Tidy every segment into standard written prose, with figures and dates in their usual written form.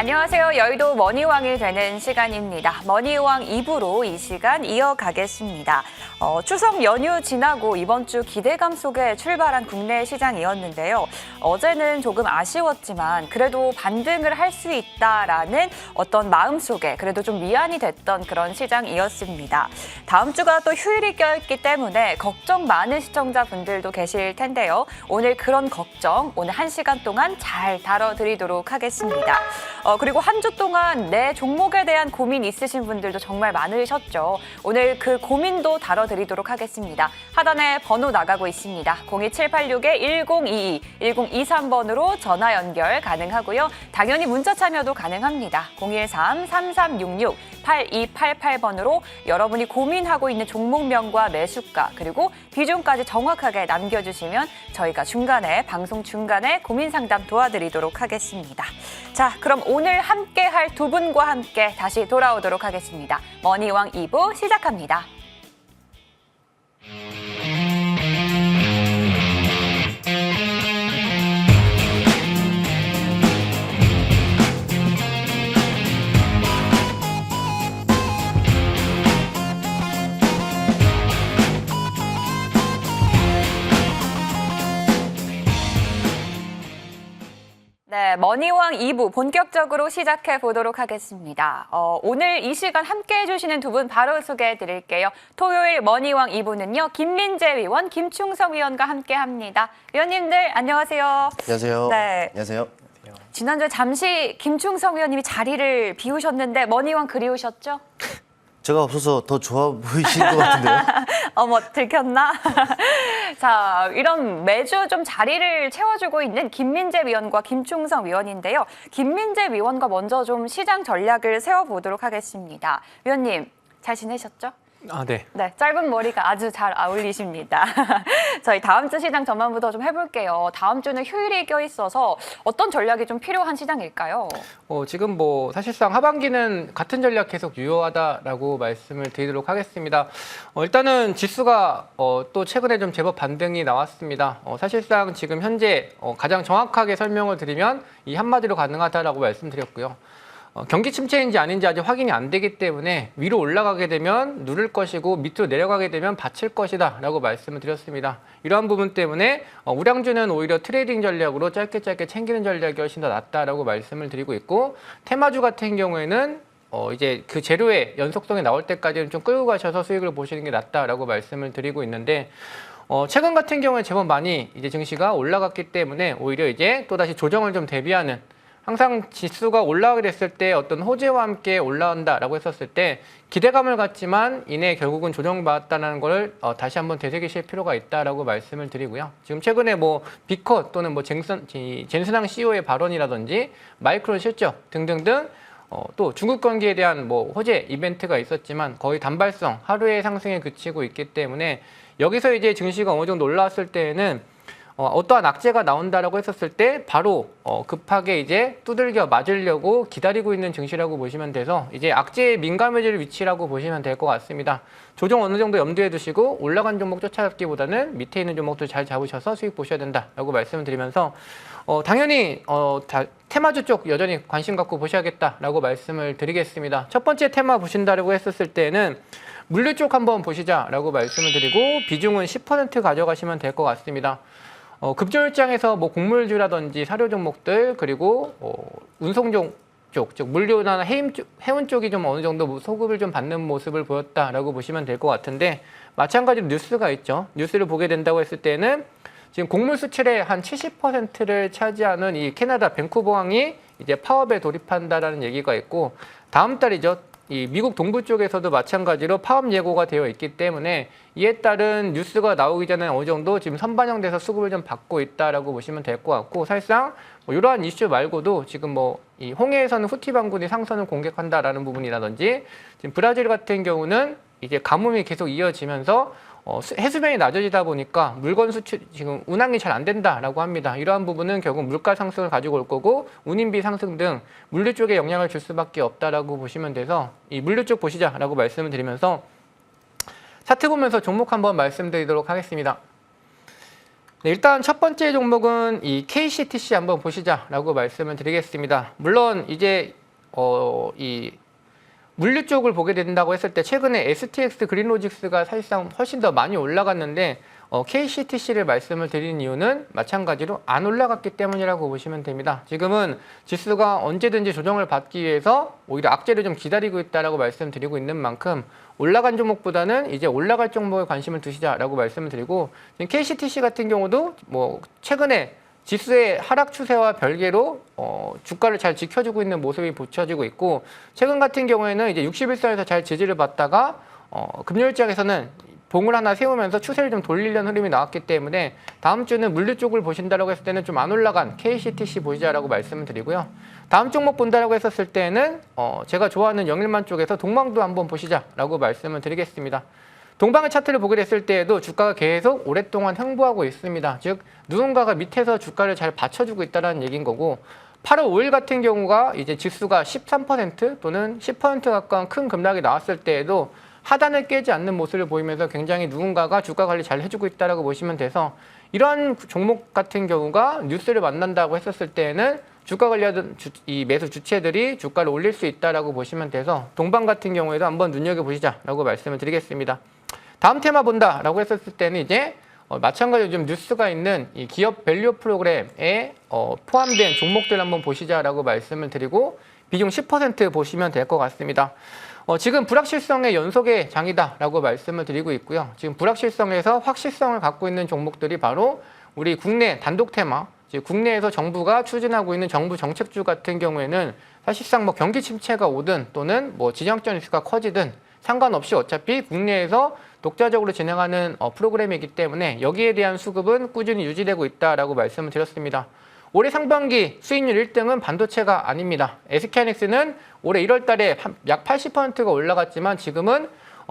안녕하세요. 여의도 머니왕이 되는 시간입니다. 머니왕 2부로 이 시간 이어가겠습니다. 추석 연휴 지나고 이번 주 기대감 속에 출발한 국내 시장이었는데요. 어제는 조금 아쉬웠지만 그래도 반등을 할 수 있다라는 어떤 마음속에 그래도 좀 위안이 됐던 그런 시장이었습니다. 다음 주가 또 휴일이 껴있기 때문에 걱정 많은 시청자분들도 계실 텐데요. 오늘 그런 걱정 오늘 1시간 동안 잘 다뤄드리도록 하겠습니다. 그리고 한 주 동안 내 종목에 대한 고민 있으신 분들도 정말 많으셨죠. 오늘 그 고민도 다뤄드리도록 하겠습니다. 하단에 번호 나가고 있습니다. 02786-1022, 1023번으로 전화 연결 가능하고요. 당연히 문자 참여도 가능합니다. 013-3366-8288번으로 여러분이 고민하고 있는 종목명과 매수가 그리고 비중까지 정확하게 남겨주시면 저희가 방송 중간에 고민 상담 도와드리도록 하겠습니다. 자, 그럼 오늘 함께할 두 분과 함께 다시 돌아오도록 하겠습니다. 머니왕 2부 시작합니다. 네, 머니왕 2부 본격적으로 시작해 보도록 하겠습니다. 오늘 이 시간 함께 해주시는 두 분 바로 소개해 드릴게요. 토요일 머니왕 2부는요. 김민재 위원, 김충성 위원과 함께 합니다. 위원님들 안녕하세요. 안녕하세요. 네. 안녕하세요. 지난주에 잠시 김충성 위원님이 자리를 비우셨는데 머니왕 그리우셨죠? 제가 없어서 더 좋아 보이신 것 같은데요. 어머, 들켰나? 자, 이런 매주 좀 자리를 채워주고 있는 김민재 위원과 김충성 위원인데요. 김민재 위원과 먼저 좀 시장 전략을 세워보도록 하겠습니다. 위원님, 잘 지내셨죠? 네. 네, 짧은 머리가 아주 잘 어울리십니다. 저희 다음 주 시장 전망부터 좀 해볼게요. 다음 주는 휴일이 껴있어서 어떤 전략이 좀 필요한 시장일까요? 지금 사실상 하반기는 같은 전략 계속 유효하다라고 말씀을 드리도록 하겠습니다. 일단은 지수가 또 최근에 좀 제법 반등이 나왔습니다. 사실상 지금 현재 가장 정확하게 설명을 드리면 이 한마디로 가능하다라고 말씀드렸고요. 경기 침체인지 아닌지 아직 확인이 안 되기 때문에 위로 올라가게 되면 누를 것이고 밑으로 내려가게 되면 받칠 것이다 라고 말씀을 드렸습니다. 이러한 부분 때문에 우량주는 오히려 트레이딩 전략으로 짧게 챙기는 전략이 훨씬 더 낫다라고 말씀을 드리고 있고 테마주 같은 경우에는 이제 그 재료의 연속성이 나올 때까지는 좀 끌고 가셔서 수익을 보시는 게 낫다라고 말씀을 드리고 있는데 최근 같은 경우에 제법 많이 이제 증시가 올라갔기 때문에 오히려 이제 또다시 조정을 좀 대비하는 항상 지수가 올라가게 됐을 때 어떤 호재와 함께 올라온다라고 했었을 때 기대감을 갖지만 이내 결국은 조정받았다는 걸 다시 한번 되새기실 필요가 있다라고 말씀을 드리고요. 지금 최근에 비컷 또는 젠슨항 CEO의 발언이라든지 마이크론 실적 등등등 또 중국 경기에 대한 호재 이벤트가 있었지만 거의 단발성 하루의 상승에 그치고 있기 때문에 여기서 이제 증시가 어느 정도 올라왔을 때에는 어떠한 악재가 나온다라고 했었을 때 바로 급하게 이제 두들겨 맞으려고 기다리고 있는 증시라고 보시면 돼서 이제 악재에 민감해질 위치라고 보시면 될 것 같습니다. 조정 어느 정도 염두에 두시고 올라간 종목 쫓아잡기보다는 밑에 있는 종목들 잘 잡으셔서 수익 보셔야 된다라고 말씀을 드리면서 당연히 테마주 쪽 여전히 관심 갖고 보셔야겠다라고 말씀을 드리겠습니다. 첫 번째 테마 보신다라고 했었을 때는 물류 쪽 한번 보시자라고 말씀을 드리고 비중은 10% 가져가시면 될 것 같습니다. 급조일장에서 곡물주라든지 사료 종목들 그리고 운송종 쪽, 즉 물류나 해운 쪽이 좀 어느 정도 소급을 좀 받는 모습을 보였다라고 보시면 될 것 같은데 마찬가지로 뉴스가 있죠. 뉴스를 보게 된다고 했을 때는 지금 곡물 수출의 한 70%를 차지하는 이 캐나다 밴쿠버항이 이제 파업에 돌입한다라는 얘기가 있고 다음 달이죠. 이 미국 동부 쪽에서도 마찬가지로 파업 예고가 되어 있기 때문에 이에 따른 뉴스가 나오기 전에 어느 정도 지금 선반영돼서 수급을 좀 받고 있다라고 보시면 될 것 같고 사실상 이러한 이슈 말고도 지금 이 홍해에서는 후티 반군이 상선을 공격한다라는 부분이라든지 지금 브라질 같은 경우는 이제 가뭄이 계속 이어지면서 해수면이 낮아지다 보니까 물건 수출 지금 운항이 잘 안 된다라고 합니다. 이러한 부분은 결국 물가 상승을 가지고 올 거고 운임비 상승 등 물류 쪽에 영향을 줄 수밖에 없다라고 보시면 돼서 이 물류 쪽 보시자라고 말씀을 드리면서 차트 보면서 종목 한번 말씀드리도록 하겠습니다. 네, 일단 첫 번째 종목은 이 KCTC 한번 보시자라고 말씀을 드리겠습니다. 물론 이제 이 물류 쪽을 보게 된다고 했을 때 최근에 STX 그린로직스가 사실상 훨씬 더 많이 올라갔는데 KCTC를 말씀을 드리는 이유는 마찬가지로 안 올라갔기 때문이라고 보시면 됩니다. 지금은 지수가 언제든지 조정을 받기 위해서 오히려 악재를 좀 기다리고 있다라고 말씀드리고 있는 만큼 올라간 종목보다는 이제 올라갈 종목에 관심을 두시자라고 말씀을 드리고, 지금 KCTC 같은 경우도 뭐 최근에 지수의 하락 추세와 별개로 주가를 잘 지켜주고 있는 모습이 보여지고 있고, 최근 같은 경우에는 이제 61선에서 잘 지지를 받다가 금요일장에서는 봉을 하나 세우면서 추세를 좀 돌리려는 흐름이 나왔기 때문에 다음 주는 물류 쪽을 보신다라고 했을 때는 좀 안 올라간 KCTC 보시자라고 말씀을 드리고요. 다음 종목 본다라고 했었을 때는 제가 좋아하는 영일만 쪽에서 동방도 한번 보시자라고 말씀을 드리겠습니다. 동방의 차트를 보게 됐을 때에도 주가가 계속 오랫동안 횡보하고 있습니다. 즉 누군가가 밑에서 주가를 잘 받쳐주고 있다는 얘기인 거고, 8월 5일 같은 경우가 이제 지수가 13% 또는 10% 가까운 큰 급락이 나왔을 때에도 하단을 깨지 않는 모습을 보이면서 굉장히 누군가가 주가 관리 잘 해주고 있다라고 보시면 돼서, 이런 종목 같은 경우가 뉴스를 만난다고 했었을 때에는 주가 관리하던 이 매수 주체들이 주가를 올릴 수 있다라고 보시면 돼서 동방 같은 경우에도 한번 눈여겨보시자라고 말씀을 드리겠습니다. 다음 테마 본다라고 했었을 때는 이제 마찬가지로 좀 뉴스가 있는 이 기업 밸류 프로그램에 포함된 종목들 한번 보시자라고 말씀을 드리고, 비중 10% 보시면 될 것 같습니다. 지금 불확실성의 연속의 장이다라고 말씀을 드리고 있고요. 지금 불확실성에서 확실성을 갖고 있는 종목들이 바로 우리 국내 단독 테마, 즉 국내에서 정부가 추진하고 있는 정부 정책주 같은 경우에는 사실상 뭐 경기 침체가 오든 또는 뭐 지정학적 리스크가 커지든 상관없이 어차피 국내에서 독자적으로 진행하는 프로그램이기 때문에 여기에 대한 수급은 꾸준히 유지되고 있다라고 말씀을 드렸습니다. 올해 상반기 수익률 1등은 반도체가 아닙니다. SK하이닉스는 올해 1월 달에 약 80%가 올라갔지만 지금은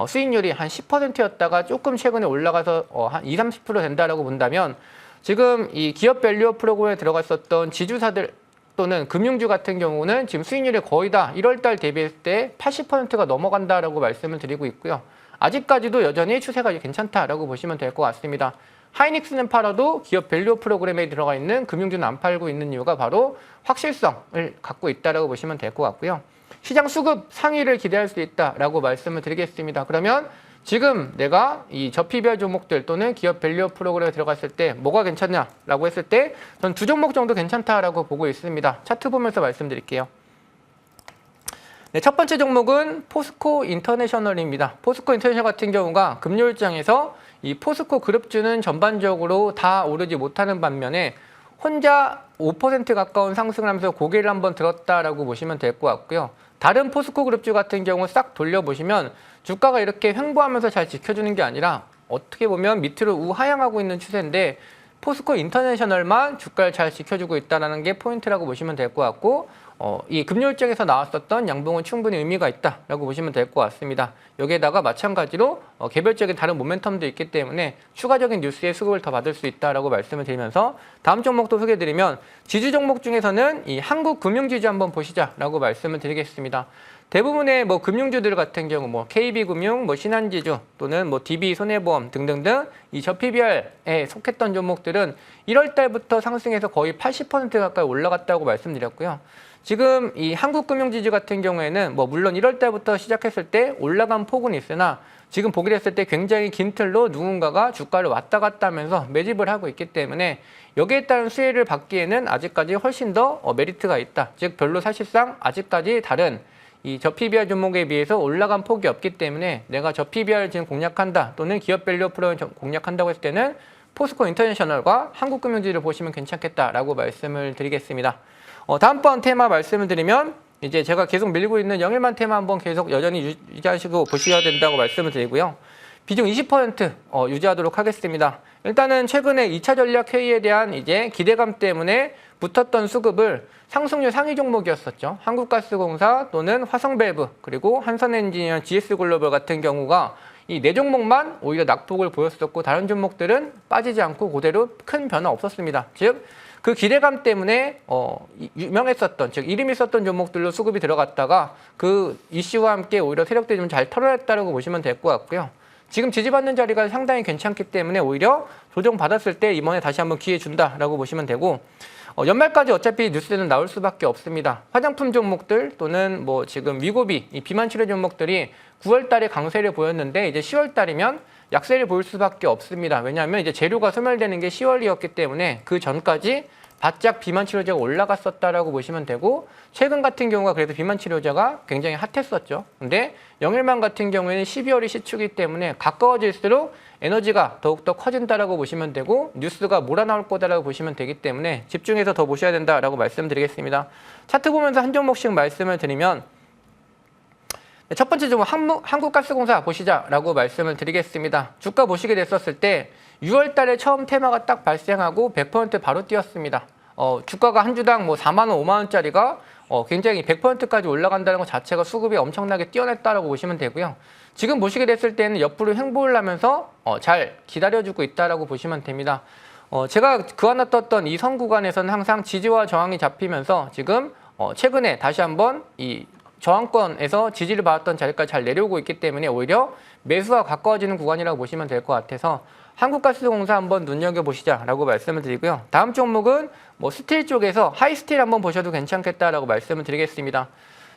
수익률이 한 10%였다가 조금 최근에 올라가서 한 20, 30% 된다라고 본다면, 지금 이 기업 밸류 프로그램에 들어갔었던 지주사들 또는 금융주 같은 경우는 지금 수익률이 거의 다 1월 달 대비했을 때 80%가 넘어간다라고 말씀을 드리고 있고요. 아직까지도 여전히 추세가 괜찮다라고 보시면 될 것 같습니다. 하이닉스는 팔아도 기업 밸류 프로그램에 들어가 있는 금융주는 안 팔고 있는 이유가 바로 확실성을 갖고 있다라고 보시면 될 것 같고요. 시장 수급 상위를 기대할 수 있다라고 말씀을 드리겠습니다. 그러면 지금 내가 이 저PBR 종목들 또는 기업 밸류 프로그램에 들어갔을 때 뭐가 괜찮냐라고 했을 때 전 두 종목 정도 괜찮다라고 보고 있습니다. 차트 보면서 말씀드릴게요. 네, 첫 번째 종목은 포스코 인터내셔널입니다. 포스코 인터내셔널 같은 경우가 금요일장에서 이 포스코 그룹주는 전반적으로 다 오르지 못하는 반면에 혼자 5% 가까운 상승을 하면서 고개를 한번 들었다라고 보시면 될 것 같고요. 다른 포스코 그룹주 같은 경우 싹 돌려보시면 주가가 이렇게 횡보하면서 잘 지켜주는 게 아니라 어떻게 보면 밑으로 우하향하고 있는 추세인데, 포스코 인터내셔널만 주가를 잘 지켜주고 있다는 게 포인트라고 보시면 될 것 같고, 이 금요일장에서 나왔었던 양봉은 충분히 의미가 있다라고 보시면 될 것 같습니다. 여기에다가 마찬가지로 개별적인 다른 모멘텀도 있기 때문에 추가적인 뉴스의 수급을 더 받을 수 있다라고 말씀을 드리면서, 다음 종목도 소개해드리면 지주 종목 중에서는 이 한국금융지주 한번 보시자라고 말씀을 드리겠습니다. 대부분의 뭐 금융주들 같은 경우 뭐 KB금융, 뭐 신한지주 또는 뭐 DB손해보험 등등등 이 저PBR에 속했던 종목들은 1월 달부터 상승해서 거의 80% 가까이 올라갔다고 말씀드렸고요. 지금 이 한국금융지주 같은 경우에는 뭐 물론 1월 달부터 시작했을 때 올라간 폭은 있으나 지금 보게 됐을 때 굉장히 긴 틀로 누군가가 주가를 왔다 갔다 하면서 매집을 하고 있기 때문에 여기에 따른 수혜를 받기에는 아직까지 훨씬 더 메리트가 있다. 즉 별로 사실상 아직까지 다른 이 저PBR 종목에 비해서 올라간 폭이 없기 때문에 내가 저PBR을 지금 공략한다 또는 기업 밸류 프로그램을 공략한다고 했을 때는 포스코 인터내셔널과 한국금융지주를 보시면 괜찮겠다라고 말씀을 드리겠습니다. 다음번 테마 말씀을 드리면 이제 제가 계속 밀고 있는 영일만 테마 한번 계속 여전히 유지하시고 보셔야 된다고 말씀을 드리고요. 비중 20% 유지하도록 하겠습니다. 일단은 최근에 2차 전략 회의에 대한 이제 기대감 때문에 붙었던 수급을 상승률 상위 종목이었었죠. 한국가스공사 또는 화성밸브 그리고 한선엔지니어, GS글로벌 같은 경우가 이 네 종목만 오히려 낙폭을 보였었고 다른 종목들은 빠지지 않고 그대로 큰 변화 없었습니다. 즉 그 기대감 때문에 유명했었던, 즉 이름이 있었던 종목들로 수급이 들어갔다가 그 이슈와 함께 오히려 세력들이 좀 잘 털어냈다고 보시면 될 것 같고요. 지금 지지받는 자리가 상당히 괜찮기 때문에 오히려 조정받았을 때 이번에 다시 한번 기회 준다라고 보시면 되고 연말까지 어차피 뉴스는 나올 수밖에 없습니다. 화장품 종목들 또는 뭐 지금 위고비, 이 비만 치료 종목들이 9월 달에 강세를 보였는데 이제 10월 달이면 약세를 보일 수밖에 없습니다. 왜냐하면 이제 재료가 소멸되는 게 10월이었기 때문에 그 전까지 바짝 비만 치료제가 올라갔었다라고 보시면 되고 최근 같은 경우가 그래도 비만 치료제가 굉장히 핫했었죠. 근데 영일만 같은 경우에는 12월이 시추기 때문에 가까워질수록 에너지가 더욱더 커진다라고 보시면 되고 뉴스가 몰아나올 거다라고 보시면 되기 때문에 집중해서 더 보셔야 된다라고 말씀드리겠습니다. 차트 보면서 한 종목씩 말씀을 드리면 첫 번째 종목 한국가스공사 보시자라고 말씀을 드리겠습니다. 주가 보시게 됐었을 때 6월 달에 처음 테마가 딱 발생하고 100% 바로 뛰었습니다. 주가가 한 주당 뭐 4만 원, 5만 원짜리가 굉장히 100%까지 올라간다는 것 자체가 수급이 엄청나게 뛰어났다라고 보시면 되고요. 지금 보시게 됐을 때는 옆으로 횡보를 하면서 잘 기다려주고 있다라고 보시면 됩니다. 제가 그하나 떴던 이 선 구간에서는 항상 지지와 저항이 잡히면서 지금 최근에 다시 한번 이 저항권에서 지지를 받았던 자리까지 잘 내려오고 있기 때문에 오히려 매수와 가까워지는 구간이라고 보시면 될 것 같아서 한국가스공사 한번 눈여겨보시자라고 말씀을 드리고요. 다음 종목은 뭐 스틸 쪽에서 하이스틸 한번 보셔도 괜찮겠다라고 말씀을 드리겠습니다.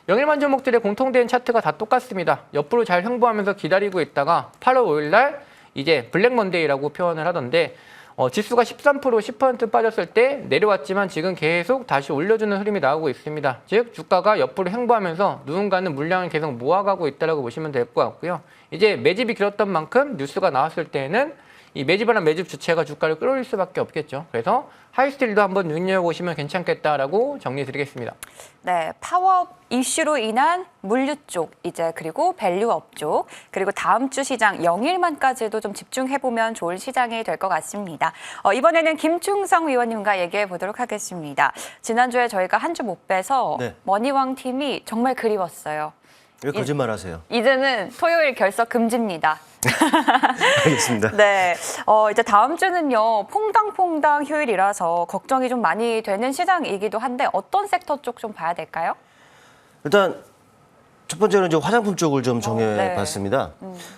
영일만 종목들의 공통된 차트가 다 똑같습니다. 옆으로 잘 횡보하면서 기다리고 있다가 8월 5일 날 이제 블랙 먼데이라고 표현을 하던데 지수가 13%, 10% 빠졌을 때 내려왔지만 지금 계속 다시 올려주는 흐름이 나오고 있습니다. 즉 주가가 옆으로 횡보하면서 누군가는 물량을 계속 모아가고 있다고 보시면 될 것 같고요. 이제 매집이 길었던 만큼 뉴스가 나왔을 때는 이 매집이나 매집 주체가 주가를 끌어올릴 수밖에 없겠죠. 그래서 하이스틸도 한번 눈여겨보시면 괜찮겠다라고 정리드리겠습니다. 네, 파워업 이슈로 인한 물류 쪽, 이제 그리고 밸류업 쪽, 그리고 다음 주 시장 영일만까지도 좀 집중해보면 좋은 시장이 될 것 같습니다. 이번에는 김충성 위원님과 얘기해 보도록 하겠습니다. 지난주에 저희가 한 주 못 빼서 네. 머니왕 팀이 정말 그리웠어요. 왜 거짓말하세요? 이제는 토요일 결석 금지입니다. 알겠습니다. 네, 이제 다음 주는요 퐁당퐁당 휴일이라서 걱정이 좀 많이 되는 시장이기도 한데 어떤 섹터 쪽 좀 봐야 될까요? 일단 첫 번째는 이제 화장품 쪽을 좀 정해봤습니다.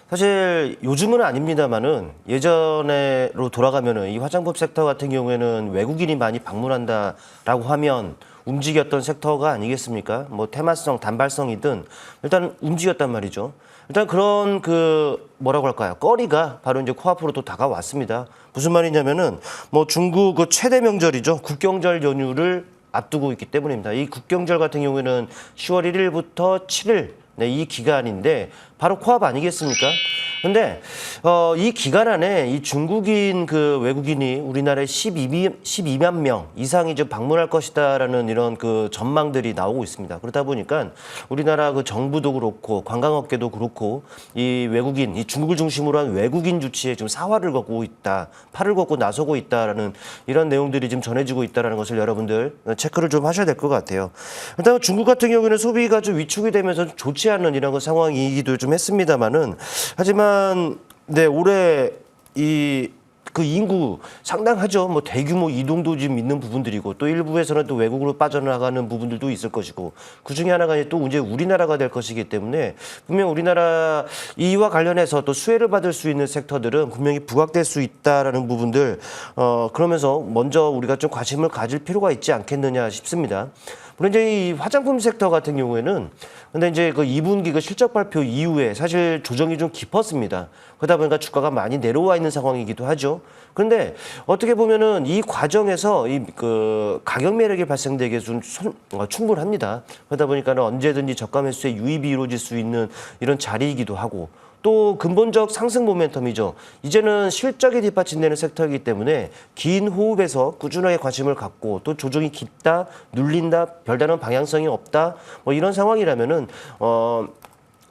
사실 요즘은 아닙니다만은 예전으로 돌아가면은 이 화장품 섹터 같은 경우에는 외국인이 많이 방문한다라고 하면 움직였던 섹터가 아니겠습니까? 뭐 테마성, 단발성이든 일단 움직였단 말이죠. 일단 그런 뭐라고 할까요? 거리가 바로 이제 코앞으로 또 다가왔습니다. 무슨 말이냐면은 뭐 중국 그 최대 명절이죠. 국경절 연휴를 앞두고 있기 때문입니다. 이 국경절 같은 경우에는 10월 1일부터 7일 이 기간인데 바로 코앞 아니겠습니까? 근데 이 기간 안에 이 중국인 외국인이 우리나라에 12만 명 이상이 좀 방문할 것이다라는 이런 전망들이 나오고 있습니다. 그러다 보니까 우리나라 정부도 그렇고 관광업계도 그렇고 이 외국인, 이 중국을 중심으로 한 외국인 주치에 좀 사활을 걷고 있다, 팔을 걷고 나서고 있다라는 이런 내용들이 지금 전해지고 있다라는 것을 여러분들 체크를 좀 하셔야 될 것 같아요. 일단 중국 같은 경우에는 소비가 좀 위축이 되면서 좋지 않은 이런 상황이기도 좀 했습니다만은 하지만 네, 올해 그 인구 상당하죠. 뭐 대규모 이동도 지금 있는 부분들이고 또 일부에서는 또 외국으로 빠져나가는 부분들도 있을 것이고 그 중에 하나가 또 이제 우리나라가 될 것이기 때문에 분명 우리나라 이와 관련해서 또 수혜를 받을 수 있는 섹터들은 분명히 부각될 수 있다라는 부분들 그러면서 먼저 우리가 좀 관심을 가질 필요가 있지 않겠느냐 싶습니다. 물론 이제 이 화장품 섹터 같은 경우에는 근데 이제 2분기 실적 발표 이후에 사실 조정이 좀 깊었습니다. 그러다 보니까 주가가 많이 내려와 있는 상황이기도 하죠. 그런데 어떻게 보면은 이 과정에서 가격 매력이 발생되기에 좀 충분합니다. 그러다 보니까 언제든지 저가 매수의 유입이 이루어질 수 있는 이런 자리이기도 하고 또 근본적 상승 모멘텀이죠. 이제는 실적이 뒷받침되는 섹터이기 때문에 긴 호흡에서 꾸준하게 관심을 갖고 또 조정이 깊다, 눌린다, 별다른 방향성이 없다, 뭐 이런 상황이라면은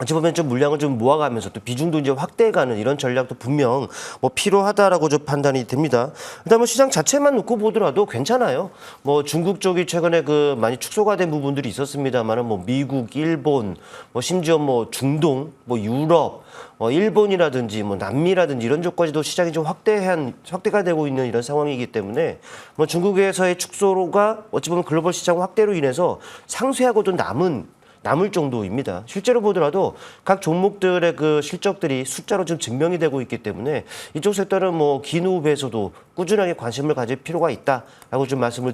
어찌 보면 좀 물량을 좀 모아가면서 또 비중도 이제 확대해가는 이런 전략도 분명 뭐 필요하다라고 좀 판단이 됩니다. 일단 뭐 시장 자체만 놓고 보더라도 괜찮아요. 뭐 중국 쪽이 최근에 많이 축소가 된 부분들이 있었습니다만은 뭐 미국, 일본, 뭐 심지어 뭐 중동, 뭐 유럽, 일본이라든지 뭐 남미라든지 이런 쪽까지도 시장이 좀 확대가 되고 있는 이런 상황이기 때문에 뭐 중국에서의 축소가 어찌 보면 글로벌 시장 확대로 인해서 상쇄하고도 남은 남을 정도입니다. 실제로 보더라도 각 종목들의 그 실적들이 숫자로 좀 증명이 되고 있기 때문에 이쪽 섹터는 뭐 긴 호흡에서도 꾸준하게 관심을 가질 필요가 있다라고 좀 말씀을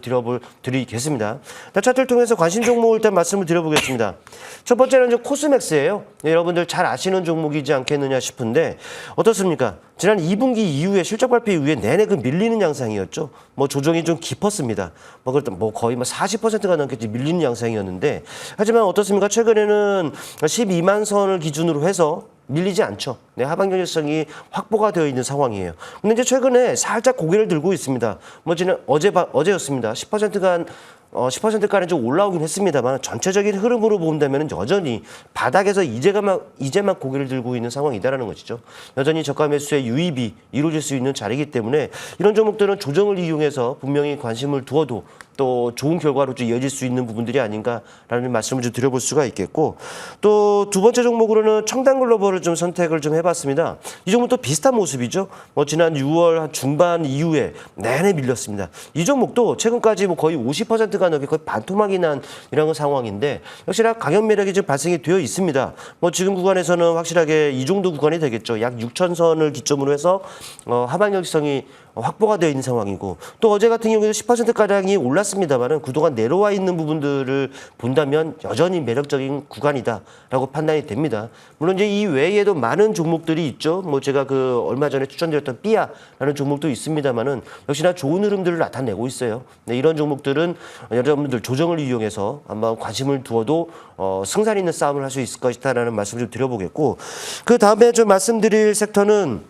드리겠습니다. 차트를 통해서 관심 종목을 일단 말씀을 드려보겠습니다. 첫 번째는 이제 코스맥스예요. 여러분들 잘 아시는 종목이지 않겠느냐 싶은데 어떻습니까? 지난 2분기 이후에 실적 발표 이후에 내내 그 밀리는 양상이었죠. 뭐 조정이 좀 깊었습니다. 뭐 그랬던 뭐 거의 뭐 40%가 넘게 밀리는 양상이었는데 하지만 어떻습니까? 최근에는 12만 선을 기준으로 해서 밀리지 않죠. 네, 하방 경직성이 확보가 되어 있는 상황이에요. 근데 이제 최근에 살짝 고개를 들고 있습니다. 뭐 지난 어제였습니다. 10%가량 좀 올라오긴 했습니다만 전체적인 흐름으로 본다면 여전히 바닥에서 이제만 고개를 들고 있는 상황이다라는 것이죠. 여전히 저가 매수의 유입이 이루어질 수 있는 자리이기 때문에 이런 종목들은 조정을 이용해서 분명히 관심을 두어도 또 좋은 결과로 좀 이어질 수 있는 부분들이 아닌가라는 말씀을 좀 드려볼 수가 있겠고 또 두 번째 종목으로는 청단글로벌을 좀 선택을 좀 해봤습니다. 이 종목도 비슷한 모습이죠. 뭐 지난 6월 중반 이후에 내내 밀렸습니다. 이 종목도 최근까지 뭐 거의 50%가 넘게 거의 반토막이 난 이런 상황인데 역시나 강연 매력이 지금 발생이 되어 있습니다. 뭐 지금 구간에서는 확실하게 이 정도 구간이 되겠죠. 약 6,000선을 기점으로 해서 하방 경직성이 확보가 되어 있는 상황이고 또 어제 같은 경우에도 10%가량이 올랐습니다만은 그동안 내려와 있는 부분들을 본다면 여전히 매력적인 구간이다라고 판단이 됩니다. 물론 이제 이 외에도 많은 종목들이 있죠. 뭐 제가 그 얼마 전에 추천드렸던 삐아라는 종목도 있습니다만은 역시나 좋은 흐름들을 나타내고 있어요. 네, 이런 종목들은 여러분들 조정을 이용해서 아마 관심을 두어도 승산 있는 싸움을 할 수 있을 것이다라는 말씀을 좀 드려보겠고 그 다음에 좀 말씀드릴 섹터는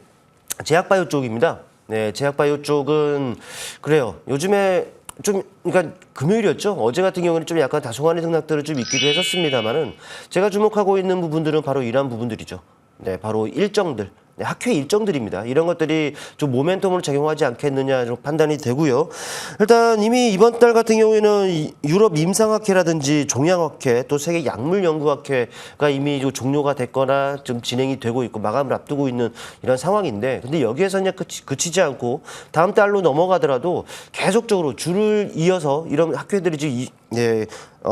제약바이오 쪽입니다. 네, 제약바이오 쪽은 그래요. 요즘에 좀 그러니까 금요일이었죠. 어제 같은 경우는 좀 약간 다소간의 등락들을 좀 있기도 했었습니다만은 제가 주목하고 있는 부분들은 바로 이러한 부분들이죠. 네, 바로 일정들. 네, 학회 일정들입니다. 이런 것들이 좀 모멘텀을 작용하지 않겠느냐 좀 판단이 되고요. 일단 이미 이번 달 같은 경우에는 유럽 임상학회라든지 종양학회 또 세계 약물연구학회가 이미 종료가 됐거나 좀 진행이 되고 있고 마감을 앞두고 있는 이런 상황인데 근데 여기에서 그냥 그치지 않고 다음 달로 넘어가더라도 계속적으로 줄을 이어서 이런 학회들이 지금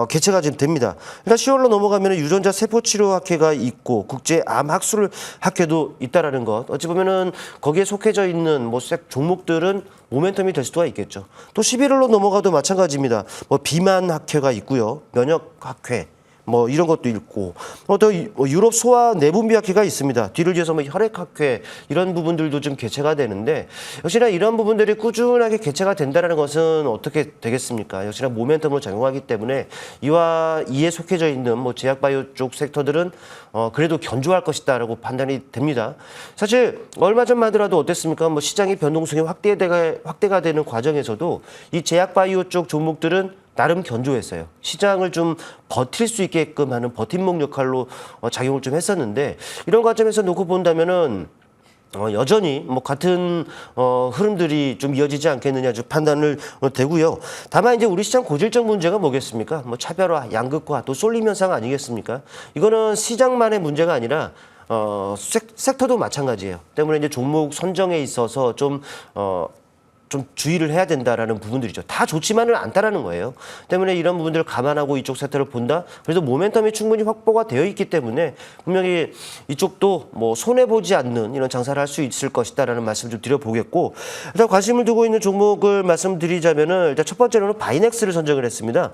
개최가 지금 됩니다. 일단 10월로 넘어가면 유전자 세포치료학회가 있고 국제암학술 학회도 있다라는 것. 어찌 보면은 거기에 속해져 있는 뭐 종목들은 모멘텀이 될 수가 있겠죠. 또 11월로 넘어가도 마찬가지입니다. 뭐 비만학회가 있고요, 면역학회. 뭐 이런 것도 있고 또 유럽 소아 내분비학회가 있습니다. 뒤를 이어서 뭐 혈액학회 이런 부분들도 좀 개최가 되는데 역시나 이런 부분들이 꾸준하게 개최가 된다는 것은 어떻게 되겠습니까? 역시나 모멘텀으로 작용하기 때문에 이에 속해져 있는 뭐 제약바이오 쪽 섹터들은 그래도 견조할 것이다라고 판단이 됩니다. 사실 얼마 전만 하더라도 어땠습니까? 뭐 시장의 변동성이 확대가 되는 과정에서도 이 제약바이오 쪽 종목들은 나름 견조했어요. 시장을 좀 버틸 수 있게끔 하는 버팀목 역할로 작용을 좀 했었는데 이런 관점에서 놓고 본다면은 여전히 뭐 같은 흐름들이 좀 이어지지 않겠느냐 좀 판단을 되고요. 다만 이제 우리 시장 고질적 문제가 뭐겠습니까? 뭐 차별화, 양극화, 또 쏠림 현상 아니겠습니까? 이거는 시장만의 문제가 아니라 섹터도 마찬가지예요. 때문에 이제 종목 선정에 있어서 좀 주의를 해야 된다라는 부분들이죠. 다 좋지만은 않다라는 거예요. 때문에 이런 부분들을 감안하고 이쪽 섹터를 본다. 그래도 모멘텀이 충분히 확보가 되어 있기 때문에 분명히 이쪽도 뭐 손해 보지 않는 이런 장사를 할 수 있을 것이다라는 말씀 좀 드려보겠고 일단 관심을 두고 있는 종목을 말씀드리자면은 일단 첫 번째로는 바이넥스를 선정을 했습니다.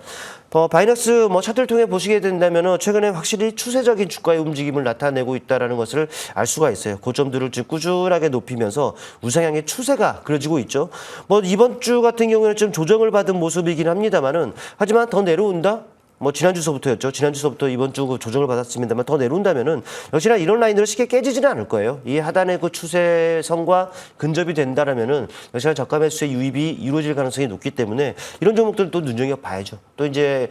바이넥스 뭐 차트를 통해 보시게 된다면은 최근에 확실히 추세적인 주가의 움직임을 나타내고 있다라는 것을 알 수가 있어요. 고점들을 지금 꾸준하게 높이면서 우상향의 추세가 그려지고 있죠. 뭐 이번 주 같은 경우에는 좀 조정을 받은 모습이긴 합니다만은 하지만 더 내려온다? 뭐 지난주서부터였죠. 지난주서부터 이번 주 조정을 받았습니다만 더 내려온다면은 역시나 이런 라인들은 쉽게 깨지지는 않을 거예요. 이 하단의 그 추세선과 근접이 된다라면은 역시나 저가 매수의 유입이 이루어질 가능성이 높기 때문에 이런 종목들도 눈여겨봐야죠. 또 이제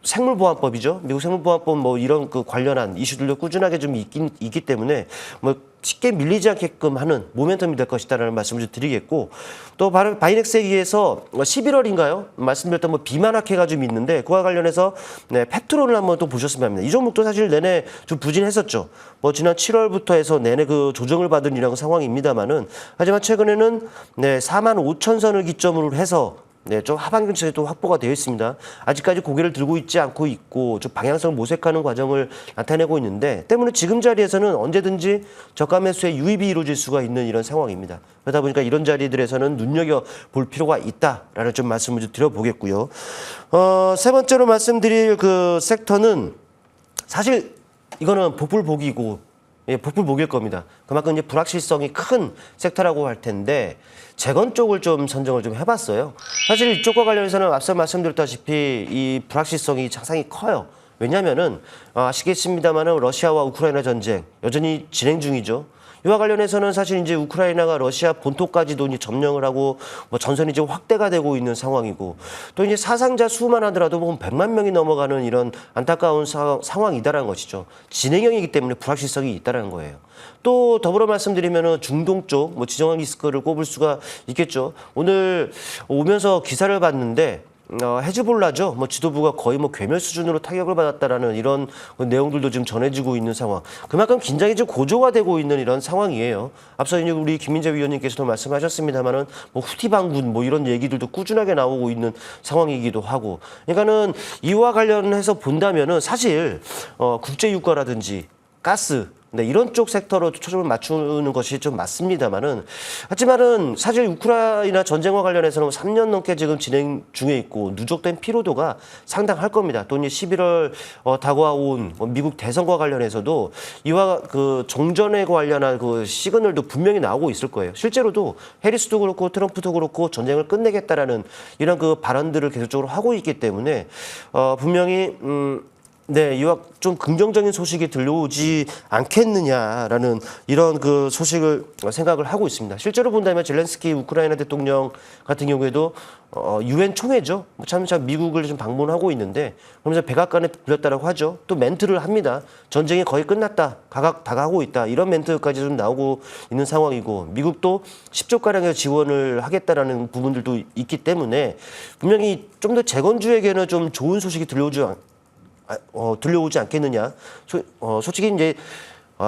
생물보안법이죠. 미국 생물보안법 뭐 이런 그 관련한 이슈들도 꾸준하게 좀 있기 때문에 뭐 쉽게 밀리지 않게끔 하는 모멘텀이 될 것이다라는 말씀을 좀 드리겠고 또 바이넥스에 의해서 11월인가요? 말씀드렸던 뭐 비만학회가 좀 있는데 그와 관련해서 펩트론을 한번 또 보셨으면 합니다. 이 종목도 사실 내내 좀 부진했었죠. 뭐 지난 7월부터 해서 내내 그 조정을 받은 이런 상황입니다만은 하지만 최근에는 45,000선을 기점으로 해서 네, 좀 하반기 쪽에도 확보가 되어 있습니다. 아직까지 고개를 들고 있지 않고 있고 좀 방향성을 모색하는 과정을 나타내고 있는데 때문에 지금 자리에서는 언제든지 저가 매수의 유입이 이루어질 수가 있는 이런 상황입니다. 그러다 보니까 이런 자리들에서는 눈여겨볼 필요가 있다라는 좀 말씀을 좀 드려보겠고요. 세 번째로 말씀드릴 그 섹터는 사실 이거는 복불복이고 예, 복불복일 겁니다. 그만큼 이제 불확실성이 큰 섹터라고 할 텐데 재건 쪽을 좀 선정을 좀 해봤어요. 사실 이쪽과 관련해서는 앞서 말씀드렸다시피 이 불확실성이 상당히 커요. 왜냐하면은 아시겠습니다만은 러시아와 우크라이나 전쟁 여전히 진행 중이죠. 이와 관련해서는 사실 이제 우크라이나가 러시아 본토까지도 이제 점령을 하고 뭐 전선이 이제 확대가 되고 있는 상황이고 또 이제 사상자 수만 하더라도 뭐 100만 명이 넘어가는 이런 안타까운 상황이다라는 것이죠. 진행형이기 때문에 불확실성이 있다라는 거예요. 또 더불어 말씀드리면은 중동 쪽 뭐 지정학 리스크를 꼽을 수가 있겠죠. 오늘 오면서 기사를 봤는데 헤즈볼라죠. 뭐 지도부가 거의 뭐 괴멸 수준으로 타격을 받았다라는 이런 내용들도 지금 전해지고 있는 상황. 그만큼 긴장이 좀 고조화되고 있는 이런 상황이에요. 앞서 이제 우리 김민재 위원님께서도 말씀하셨습니다만은 뭐 후티 반군 뭐 이런 얘기들도 꾸준하게 나오고 있는 상황이기도 하고. 그러니까는 이와 관련해서 본다면은 사실 국제 유가라든지 가스 네, 이런 쪽 섹터로 초점을 맞추는 것이 좀 맞습니다만은 하지만은 사실 우크라이나 전쟁과 관련해서는 3년 넘게 지금 진행 중에 있고 누적된 피로도가 상당할 겁니다. 또 이제 11월 다가온 미국 대선과 관련해서도 이와 그 종전에 관련한 그 시그널도 분명히 나오고 있을 거예요. 실제로도 해리스도 그렇고 트럼프도 그렇고 전쟁을 끝내겠다라는 이런 그 발언들을 계속적으로 하고 있기 때문에 분명히 네, 이와 좀 긍정적인 소식이 들려오지 않겠느냐라는 이런 그 소식을 생각을 하고 있습니다. 실제로 본다면 젤렌스키 우크라이나 대통령 같은 경우에도 유엔 총회죠. 참 미국을 좀 방문하고 있는데 그러면서 백악관에 불렸다라고 하죠. 또 멘트를 합니다. 전쟁이 거의 끝났다, 다가오고 있다 이런 멘트까지 좀 나오고 있는 상황이고 미국도 10조 가량의 지원을 하겠다라는 부분들도 있기 때문에 분명히 좀 더 재건주에게는 좀 좋은 소식이 들려오지 않겠느냐. 솔직히 이제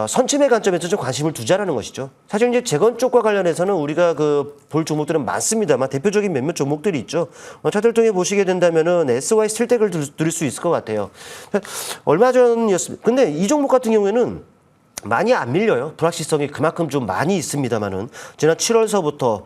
선침의 관점에서 좀 관심을 두자라는 것이죠. 사실 이제 재건 쪽과 관련해서는 우리가 그 볼 종목들은 많습니다만 대표적인 몇몇 종목들이 있죠. 차트를 통해 보시게 된다면은 SY 스틸텍을 들을 수 있을 것 같아요. 얼마 전이었습니다. 근데 이 종목 같은 경우에는 많이 안 밀려요. 불확실성이 그만큼 좀 많이 있습니다만은 지난 7월서부터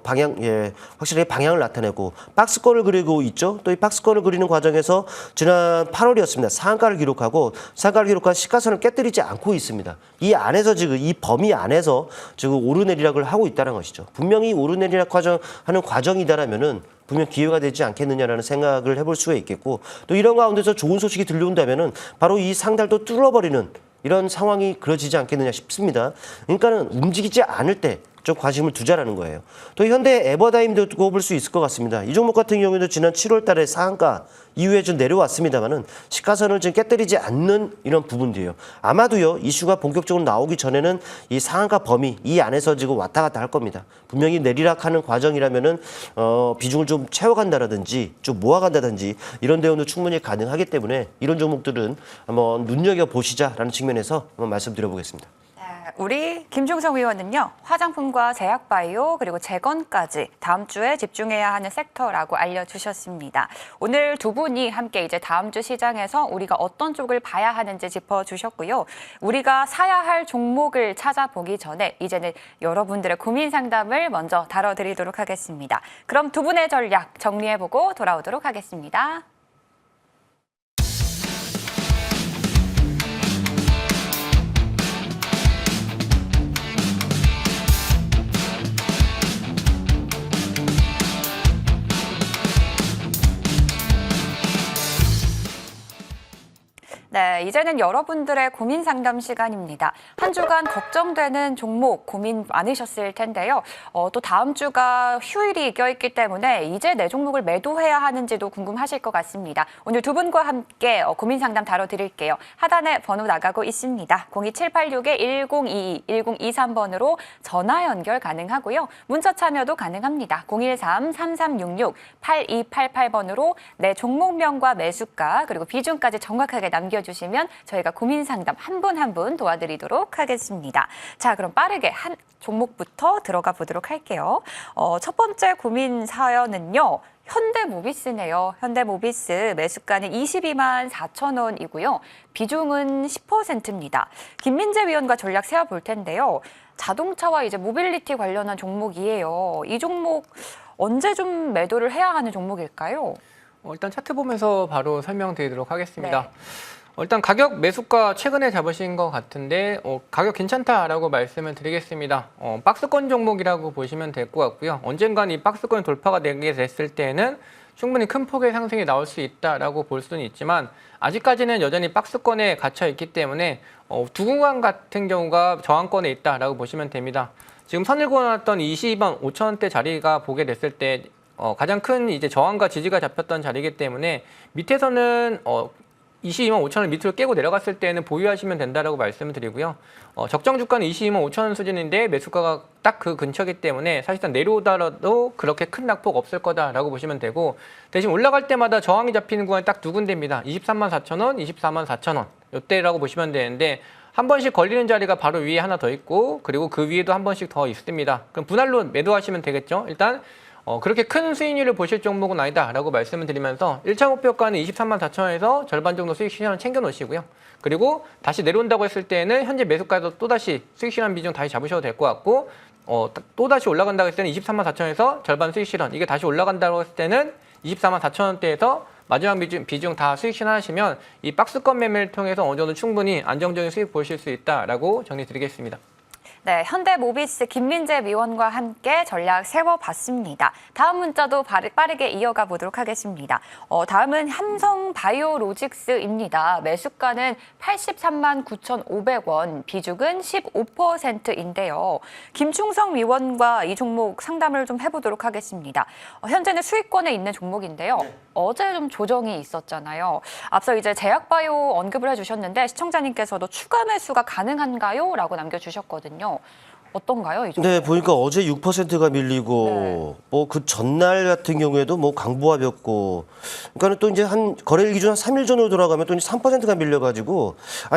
확실히 방향을 나타내고 박스권을 그리고 있죠. 또 이 박스권을 그리는 과정에서 지난 8월이었습니다. 상한가를 기록하고 상한가를 기록한 시가선을 깨뜨리지 않고 있습니다. 이 안에서 지금 이 범위 안에서 지금 오르내리락을 하고 있다는 것이죠. 분명히 오르내리락 하는 과정이다라면은 분명 기회가 되지 않겠느냐라는 생각을 해볼 수가 있겠고 또 이런 가운데서 좋은 소식이 들려온다면은 바로 이 상달도 뚫어버리는 이런 상황이 그려지지 않겠느냐 싶습니다. 그러니까는 움직이지 않을 때 좀 관심을 두자라는 거예요. 또 현대 에버다임도 꼽을 수 있을 것 같습니다. 이 종목 같은 경우에도 지난 7월 달에 상한가 이후에 좀 내려왔습니다만은 시가선을 지금 깨뜨리지 않는 이런 부분들이에요. 아마도요 이슈가 본격적으로 나오기 전에는 이 상한가 범위 이 안에서 지금 왔다 갔다 할 겁니다. 분명히 내리락하는 과정이라면은 비중을 좀 채워간다라든지 좀 모아간다든지 이런 대응도 충분히 가능하기 때문에 이런 종목들은 한번 눈여겨 보시자라는 측면에서 한번 말씀드려보겠습니다. 우리 김종성 의원은요. 화장품과 제약바이오 그리고 재건까지 다음 주에 집중해야 하는 섹터라고 알려주셨습니다. 오늘 두 분이 함께 이제 다음 주 시장에서 우리가 어떤 쪽을 봐야 하는지 짚어주셨고요. 우리가 사야 할 종목을 찾아보기 전에 이제는 여러분들의 고민 상담을 먼저 다뤄드리도록 하겠습니다. 그럼 두 분의 전략 정리해보고 돌아오도록 하겠습니다. 네, 이제는 여러분들의 고민 상담 시간입니다. 한 주간 걱정되는 종목 고민 많으셨을 텐데요. 또 다음 주가 휴일이 껴있기 때문에 이제 내 종목을 매도해야 하는지도 궁금하실 것 같습니다. 오늘 두 분과 함께 고민 상담 다뤄드릴게요. 하단에 번호 나가고 있습니다. 02786-1022, 1023번으로 전화 연결 가능하고요. 문자 참여도 가능합니다. 013-3366-8288번으로 내 종목명과 매수가 그리고 비중까지 정확하게 남겨주시면 저희가 고민 상담 한 분 한 분 도와드리도록 하겠습니다. 자, 그럼 빠르게 한 종목부터 들어가 보도록 할게요. 첫 번째 고민 사연은요. 현대모비스네요. 현대모비스 매수가는 22만 4천 원이고요. 비중은 10%입니다. 김민재 위원과 전략 세워볼 텐데요. 자동차와 이제 모빌리티 관련한 종목이에요. 이 종목 언제 좀 매도를 해야 하는 종목일까요? 일단 차트 보면서 바로 설명드리도록 하겠습니다. 네. 일단 가격 매수가 최근에 잡으신 것 같은데 가격 괜찮다라고 말씀을 드리겠습니다. 박스권 종목이라고 보시면 될 것 같고요. 언젠간 이 박스권 돌파가 되게 됐을 때는 충분히 큰 폭의 상승이 나올 수 있다라고 볼 수는 있지만 아직까지는 여전히 박스권에 갇혀 있기 때문에 두 구간 같은 경우가 저항권에 있다라고 보시면 됩니다. 지금 선을 그어놨던 22만 5천 원대 자리가 보게 됐을 때 가장 큰 이제 저항과 지지가 잡혔던 자리이기 때문에 밑에서는 22만 5천 원 밑으로 깨고 내려갔을 때는 보유하시면 된다라고 말씀을 드리고요. 적정 주가는 22만 5천 원 수준인데 매수가가 딱 그 근처이기 때문에 사실상 내려오더라도 그렇게 큰 낙폭 없을 거다라고 보시면 되고 대신 올라갈 때마다 저항이 잡히는 구간이 딱 두 군데입니다. 23만 4천 원, 24만 4천 원 이때라고 보시면 되는데 한 번씩 걸리는 자리가 바로 위에 하나 더 있고 그리고 그 위에도 한 번씩 더 있습니다. 그럼 분할로 매도하시면 되겠죠. 일단 그렇게 큰 수익률을 보실 종목은 아니다라고 말씀을 드리면서 1차 목표가는 23만 4천 원에서 절반 정도 수익 실현을 챙겨 놓으시고요. 그리고 다시 내려온다고 했을 때는 현재 매수가도 또다시 수익 실현 비중 다시 잡으셔도 될 것 같고 또다시 올라간다고 했을 때는 23만 4천 원에서 절반 수익 실현 이게 다시 올라간다고 했을 때는 24만 4천 원대에서 마지막 비중 다 수익 실현하시면 이 박스권 매매를 통해서 어느 정도 충분히 안정적인 수익 보실 수 있다라고 정리드리겠습니다. 네, 현대모비스 김민재 위원과 함께 전략 세워봤습니다. 다음 문자도 빠르게 이어가 보도록 하겠습니다. 다음은 삼성바이오로직스입니다. 매수가는 83만 9,500원, 비중은 15%인데요. 김충성 위원과 이 종목 상담을 좀 해보도록 하겠습니다. 현재는 수익권에 있는 종목인데요. 어제 좀 조정이 있었잖아요. 앞서 이제 제약바이오 언급을 해주셨는데 시청자님께서도 추가 매수가 가능한가요? 라고 남겨주셨거든요. 어떤가요, 이 종목? 네, 보니까 어제 6%가 밀리고 뭐 그 전날 같은 경우에도 뭐 강보합이었고 그러니까는 또 이제 한 거래일 기준 한 3일 전으로 돌아가면 또 이제 3%가 밀려가지고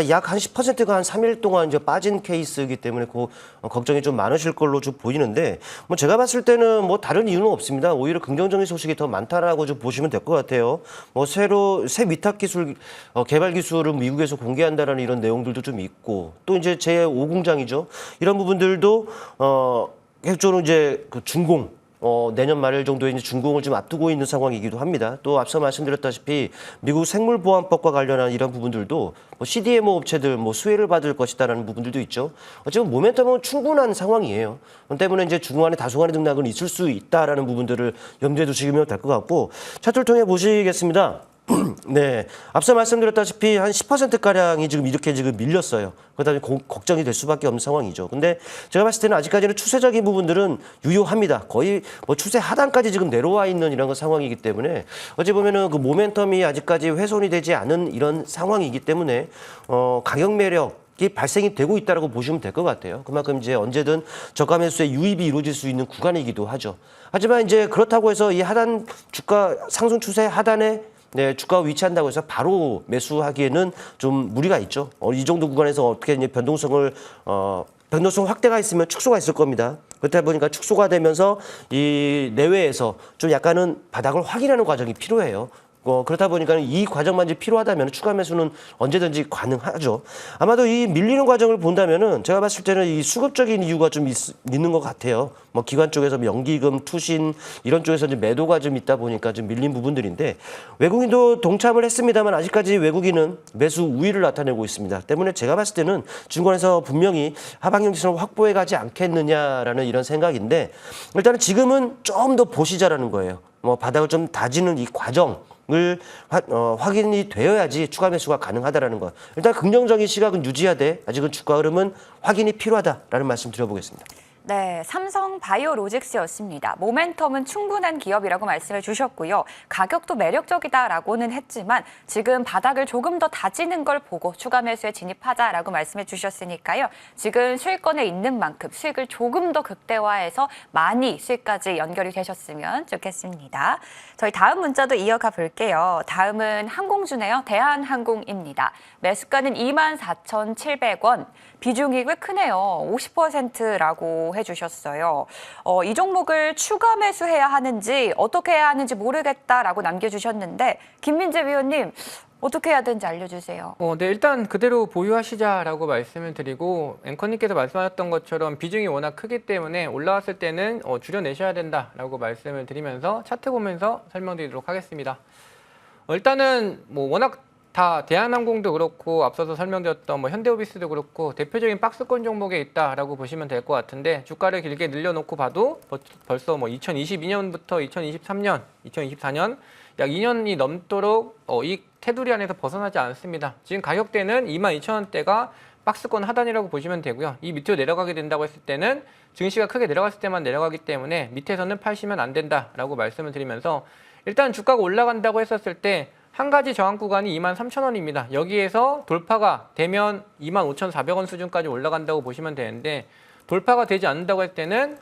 약 한 10%가 한 3일 동안 이제 빠진 케이스이기 때문에 그 걱정이 좀 많으실 걸로 좀 보이는데 뭐 제가 봤을 때는 뭐 다른 이유는 없습니다. 오히려 긍정적인 소식이 더 많다라고 좀 보시면 될 것 같아요. 뭐 새 위탁 기술 개발 기술을 미국에서 공개한다라는 이런 내용들도 좀 있고 또 이제 제5공장이죠. 이런 부분들도 계속적으로 이제 그 준공 내년 말 정도에 이제 준공을 좀 앞두고 있는 상황이기도 합니다. 또 앞서 말씀드렸다시피 미국 생물보안법과 관련한 이런 부분들도 뭐 CDMO 업체들 뭐 수혜를 받을 것이다라는 부분들도 있죠. 어쨌든 모멘텀은 충분한 상황이에요. 그렇기 때문에 이제 중간에 다소간의 등락은 있을 수 있다라는 부분들을 염두에 두시면 될 것 같고 차트를 통해 보시겠습니다. 네, 앞서 말씀드렸다시피 한 10%가량이 지금 이렇게 지금 밀렸어요. 그러다 보니 걱정이 될 수밖에 없는 상황이죠. 근데 제가 봤을 때는 아직까지는 추세적인 부분들은 유효합니다. 거의 뭐 추세 하단까지 지금 내려와 있는 이런 상황이기 때문에 어찌 보면은 그 모멘텀이 아직까지 훼손이 되지 않은 이런 상황이기 때문에 가격 매력 발생이 되고 있다고 보시면 될 것 같아요. 그만큼 이제 언제든 저가 매수의 유입이 이루어질 수 있는 구간이기도 하죠. 하지만 이제 그렇다고 해서 이 하단 주가 상승 추세 하단에 주가가 위치한다고 해서 바로 매수하기에는 좀 무리가 있죠. 이 정도 구간에서 어떻게 이제 변동성 확대가 있으면 축소가 있을 겁니다. 그렇다 보니까 축소가 되면서 이 내외에서 좀 약간은 바닥을 확인하는 과정이 필요해요. 그렇다 보니까 이 과정만 이제 필요하다면 추가 매수는 언제든지 가능하죠. 아마도 이 밀리는 과정을 본다면은 제가 봤을 때는 이 수급적인 이유가 좀 있는 것 같아요. 뭐 기관 쪽에서 연기금, 투신 이런 쪽에서 이제 매도가 좀 있다 보니까 좀 밀린 부분들인데 외국인도 동참을 했습니다만 아직까지 외국인은 매수 우위를 나타내고 있습니다. 때문에 제가 봤을 때는 증권에서 분명히 하방형 지수를 확보해 가지 않겠느냐라는 이런 생각인데 일단은 지금은 좀 더 보시자라는 거예요. 뭐 바닥을 좀 다지는 이 과정을 확인이 되어야지 추가 매수가 가능하다라는 것. 일단 긍정적인 시각은 유지하되 아직은 주가 흐름은 확인이 필요하다라는 말씀 드려보겠습니다. 네, 삼성바이오로직스였습니다. 모멘텀은 충분한 기업이라고 말씀해 주셨고요. 가격도 매력적이다라고는 했지만 지금 바닥을 조금 더 다지는 걸 보고 추가 매수에 진입하자라고 말씀해 주셨으니까요. 지금 수익권에 있는 만큼 수익을 조금 더 극대화해서 많이 수익까지 연결이 되셨으면 좋겠습니다. 저희 다음 문자도 이어가 볼게요. 다음은 항공주네요. 대한항공입니다. 매수가는 24,700원, 비중이 꽤 크네요. 50%라고 해주셨어요. 이 종목을 추가 매수해야 하는지 어떻게 해야 하는지 모르겠다라고 남겨주셨는데 김민재 위원님 어떻게 해야 되는지 알려주세요. 네, 일단 그대로 보유하시자라고 말씀을 드리고 앵커님께서 말씀하셨던 것처럼 비중이 워낙 크기 때문에 올라왔을 때는 줄여내셔야 된다라고 말씀을 드리면서 차트 보면서 설명드리도록 하겠습니다. 일단은 뭐 워낙 다 대한항공도 그렇고 앞서서 설명드렸던 뭐 현대오비스도 그렇고 대표적인 박스권 종목에 있다라고 보시면 될 것 같은데 주가를 길게 늘려놓고 봐도 벌써 뭐 2022년부터 2023년, 2024년 약 2년이 넘도록 이 테두리 안에서 벗어나지 않습니다. 지금 가격대는 22,000원대가 박스권 하단이라고 보시면 되고요. 이 밑으로 내려가게 된다고 했을 때는 증시가 크게 내려갔을 때만 내려가기 때문에 밑에서는 파시면 안 된다라고 말씀을 드리면서 일단 주가가 올라간다고 했었을 때 한 가지 저항 구간이 23,000원입니다. 여기에서 돌파가 되면 25,400원 수준까지 올라간다고 보시면 되는데 돌파가 되지 않는다고 할 때는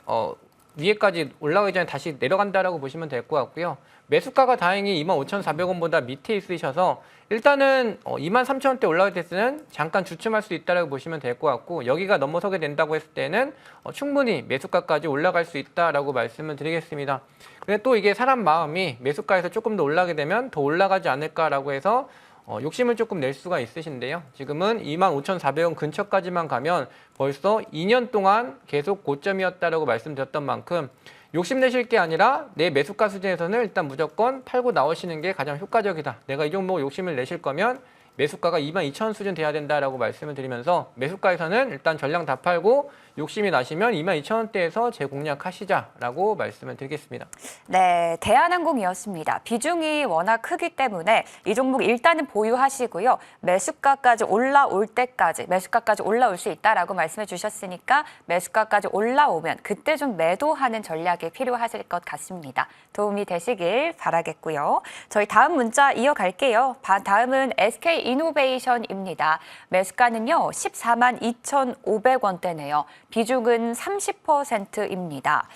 위에까지 올라가기 전에 다시 내려간다라고 보시면 될 것 같고요. 매수가가 다행히 25,400원보다 밑에 있으셔서 일단은 23,000원대 올라갈 때는 잠깐 주춤할 수 있다라고 보시면 될 것 같고 여기가 넘어서게 된다고 했을 때는 충분히 매수가까지 올라갈 수 있다라고 말씀을 드리겠습니다. 근데 또 이게 사람 마음이 매수가에서 조금 더 올라가게 되면 더 올라가지 않을까라고 해서 욕심을 조금 낼 수가 있으신데요. 지금은 25,400원 근처까지만 가면 벌써 2년 동안 계속 고점이었다라고 말씀드렸던 만큼 욕심내실 게 아니라 내 매수가 수준에서는 일단 무조건 팔고 나오시는 게 가장 효과적이다. 내가 이 종목 욕심을 내실 거면 매수가가 22,000원 수준 돼야 된다라고 말씀을 드리면서 매수가에서는 일단 전량 다 팔고 욕심이 나시면 22,000원대에서 재공략하시자라고 말씀을 드리겠습니다. 네, 대한항공이었습니다. 비중이 워낙 크기 때문에 이 종목 일단은 보유하시고요. 매수가까지 올라올 때까지 매수가까지 올라올 수 있다라고 말씀해 주셨으니까 매수가까지 올라오면 그때 좀 매도하는 전략이 필요하실 것 같습니다. 도움이 되시길 바라겠고요. 저희 다음 문자 이어갈게요. 다음은 SK이노베이션입니다. 매수가는요. 142,500원대네요. 비중은 30%입니다.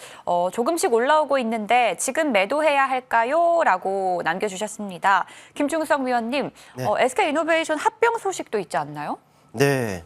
조금씩 올라오고 있는데 지금 매도해야 할까요? 라고 남겨주셨습니다. 김충성 위원님, 네. SK이노베이션 합병 소식도 있지 않나요? 네.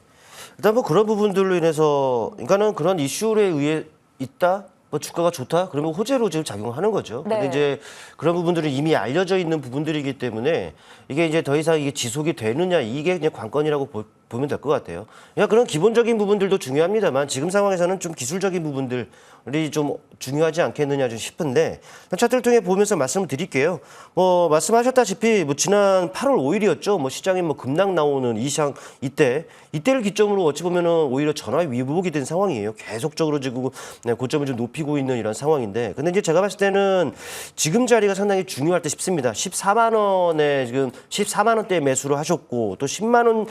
일단 뭐 그런 부분들로 인해서 그러니까는 그런 이슈에 의해 있다. 뭐 주가가 좋다? 그러면 호재로 지금 작용하는 거죠. 네. 근데 이제 그런 부분들은 이미 알려져 있는 부분들이기 때문에 이게 이제 더 이상 이게 지속이 되느냐 이게 그냥 관건이라고 보면 될 것 같아요. 그냥 그런 기본적인 부분들도 중요합니다만 지금 상황에서는 좀 기술적인 부분들이 좀 중요하지 않겠느냐 좀 싶은데 차트를 통해 보면서 말씀을 드릴게요. 뭐 말씀하셨다시피 뭐 지난 8월 5일이었죠. 뭐 시장에 뭐 급락 나오는 이때를 기점으로 어찌 보면은 오히려 전화 위복이 된 상황이에요. 계속적으로 지금 고점을 좀 높이고 있는 이런 상황인데 근데 이제 제가 봤을 때는 지금 자리가 상당히 중요할 때 싶습니다. 14만 원에 지금 14만 원대 매수를 하셨고 또 10만 원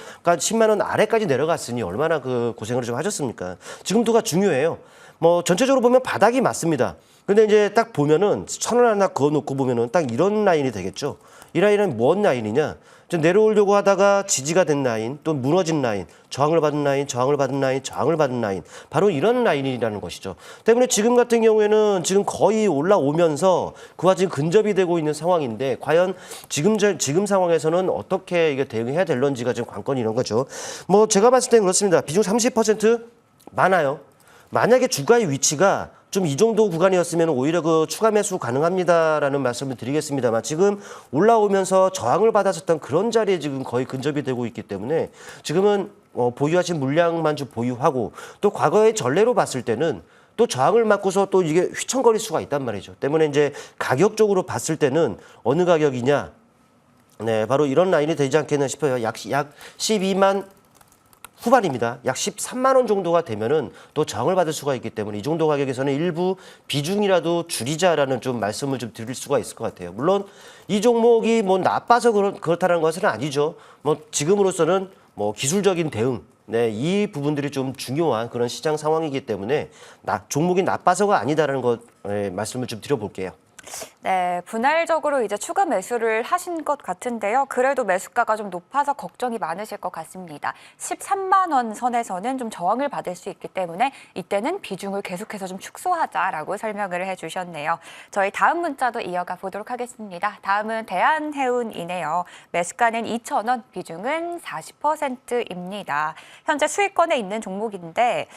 아래까지 내려갔으니 얼마나 그 고생을 좀 하셨습니까? 지금도가 중요해요. 뭐 전체적으로 보면 바닥이 맞습니다. 근데 이제 딱 보면은 1,000원 하나 그어놓고 보면은 딱 이런 라인이 되겠죠. 이 라인은 뭔 라인이냐? 좀 내려오려고 하다가 지지가 된 라인, 또 무너진 라인, 저항을 받은 라인, 저항을 받은 라인, 저항을 받은 라인. 바로 이런 라인이라는 것이죠. 때문에 지금 같은 경우에는 지금 거의 올라오면서 그와 지금 근접이 되고 있는 상황인데 과연 지금 상황에서는 어떻게 이게 대응해야 될런지가 지금 관건이 이런 거죠. 뭐 제가 봤을 땐 그렇습니다. 비중 30% 많아요. 만약에 주가의 위치가 좀 이 정도 구간이었으면 오히려 그 추가 매수 가능합니다라는 말씀을 드리겠습니다만 지금 올라오면서 저항을 받았었던 그런 자리에 지금 거의 근접이 되고 있기 때문에 지금은 보유하신 물량만 좀 보유하고 또 과거의 전례로 봤을 때는 또 저항을 맞고서 또 이게 휘청거릴 수가 있단 말이죠. 때문에 이제 가격적으로 봤을 때는 어느 가격이냐? 네, 바로 이런 라인이 되지 않겠나 싶어요. 약 12만 후반입니다. 약 13만 원 정도가 되면은 또 저항을 받을 수가 있기 때문에 이 정도 가격에서는 일부 비중이라도 줄이자라는 좀 말씀을 좀 드릴 수가 있을 것 같아요. 물론 이 종목이 뭐 나빠서 그렇다는 것은 아니죠. 뭐 지금으로서는 뭐 기술적인 대응, 네, 이 부분들이 좀 중요한 그런 시장 상황이기 때문에 종목이 나빠서가 아니다라는 것 말씀을 좀 드려볼게요. 네, 분할적으로 이제 추가 매수를 하신 것 같은데요. 그래도 매수가가 좀 높아서 걱정이 많으실 것 같습니다. 13만 원 선에서는 좀 저항을 받을 수 있기 때문에 이때는 비중을 계속해서 좀 축소하자라고 설명을 해주셨네요. 저희 다음 문자도 이어가 보도록 하겠습니다. 다음은 대한해운이네요. 매수가는 2,000원, 비중은 40%입니다. 현재 수익권에 있는 종목인데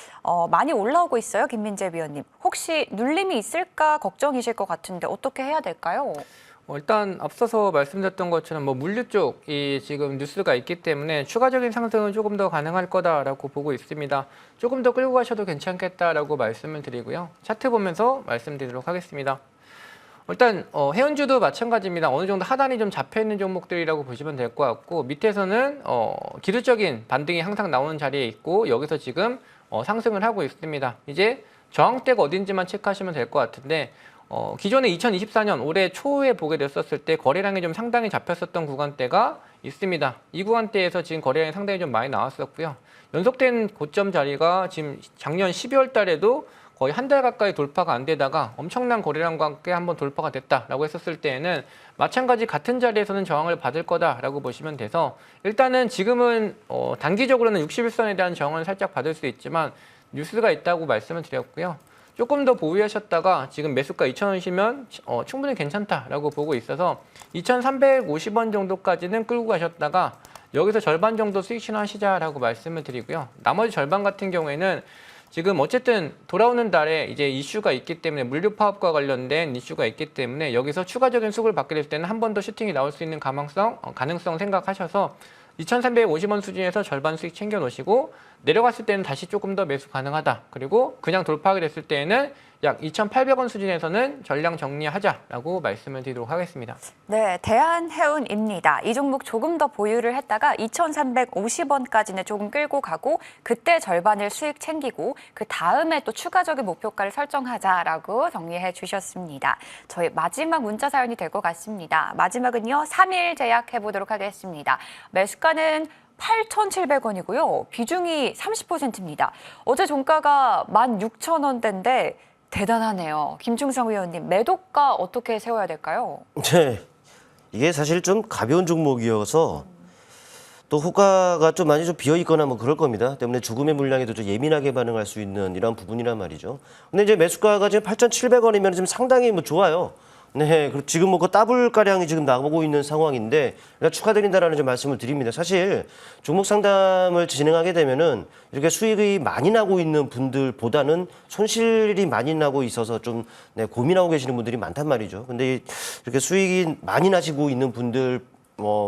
많이 올라오고 있어요, 김민재 위원님. 혹시 눌림이 있을까 걱정이실 것 같은데 어떻게 해야 될까요? 일단 앞서서 말씀드렸던 것처럼 물류 쪽이 지금 뉴스가 있기 때문에 추가적인 상승은 조금 더 가능할 거다라고 보고 있습니다. 조금 더 끌고 가셔도 괜찮겠다라고 말씀을 드리고요. 차트 보면서 말씀드리도록 하겠습니다. 일단 해운주도 마찬가지입니다. 어느 정도 하단이 좀 잡혀 있는 종목들이라고 보시면 될 것 같고 밑에서는 기술적인 반등이 항상 나오는 자리에 있고 여기서 지금 상승을 하고 있습니다. 이제 저항대가 어딘지만 체크하시면 될 것 같은데 기존에 2024년 올해 초에 보게 됐었을 때 거래량이 좀 상당히 잡혔었던 구간대가 있습니다. 이 구간대에서 지금 거래량이 상당히 좀 많이 나왔었고요. 연속된 고점 자리가 지금 작년 12월 달에도 거의 한 달 가까이 돌파가 안 되다가 엄청난 거래량과 함께 한번 돌파가 됐다라고 했었을 때에는 마찬가지 같은 자리에서는 저항을 받을 거다라고 보시면 돼서 일단은 지금은 단기적으로는 61선에 대한 저항을 살짝 받을 수 있지만 뉴스가 있다고 말씀을 드렸고요. 조금 더 보유하셨다가 지금 매수가 2,000원이시면 충분히 괜찮다라고 보고 있어서 2,350원 정도까지는 끌고 가셨다가 여기서 절반 정도 수익 실현하시자라고 말씀을 드리고요. 나머지 절반 같은 경우에는 지금 어쨌든 돌아오는 달에 이제 이슈가 있기 때문에 물류 파업과 관련된 이슈가 있기 때문에 여기서 추가적인 수급을 받게 될 때는 한 번 더 슈팅이 나올 수 있는 가능성 생각하셔서 2,350원 수준에서 절반 수익 챙겨 놓으시고 내려갔을 때는 다시 조금 더 매수 가능하다. 그리고 그냥 돌파하게 됐을 때에는 약 2,800원 수준에서는 전량 정리하자라고 말씀을 드리도록 하겠습니다. 네, 대한해운입니다. 이 종목 조금 더 보유를 했다가 2,350원까지는 조금 끌고 가고 그때 절반을 수익 챙기고 그 다음에 또 추가적인 목표가를 설정하자라고 정리해 주셨습니다. 저희 마지막 문자 사연이 될 것 같습니다. 마지막은요, 3일 제약 해보도록 하겠습니다. 매수가는 8,700원이고요. 비중이 30%입니다. 어제 종가가 16,000원대인데 대단하네요. 김충성 의원님, 매도가 어떻게 세워야 될까요? 네, 이게 사실 좀 가벼운 종목이어서 또 호가가 좀 많이 좀 비어 있거나 뭐 그럴 겁니다. 때문에 죽음의 물량에도 좀 예민하게 반응할 수 있는 이런 부분이란 말이죠. 근데 이제 매수가가 지금 8,700원이면 지금 상당히 뭐 좋아요. 네, 그리고 지금 뭐 그 더블 가량이 지금 나오고 있는 상황인데 축하드린다라는 좀 말씀을 드립니다. 사실 종목 상담을 진행하게 되면은 이렇게 수익이 많이 나고 있는 분들보다는 손실이 많이 나고 있어서 좀 고민하고 계시는 분들이 많단 말이죠. 근데 이렇게 수익이 많이 나시고 있는 분들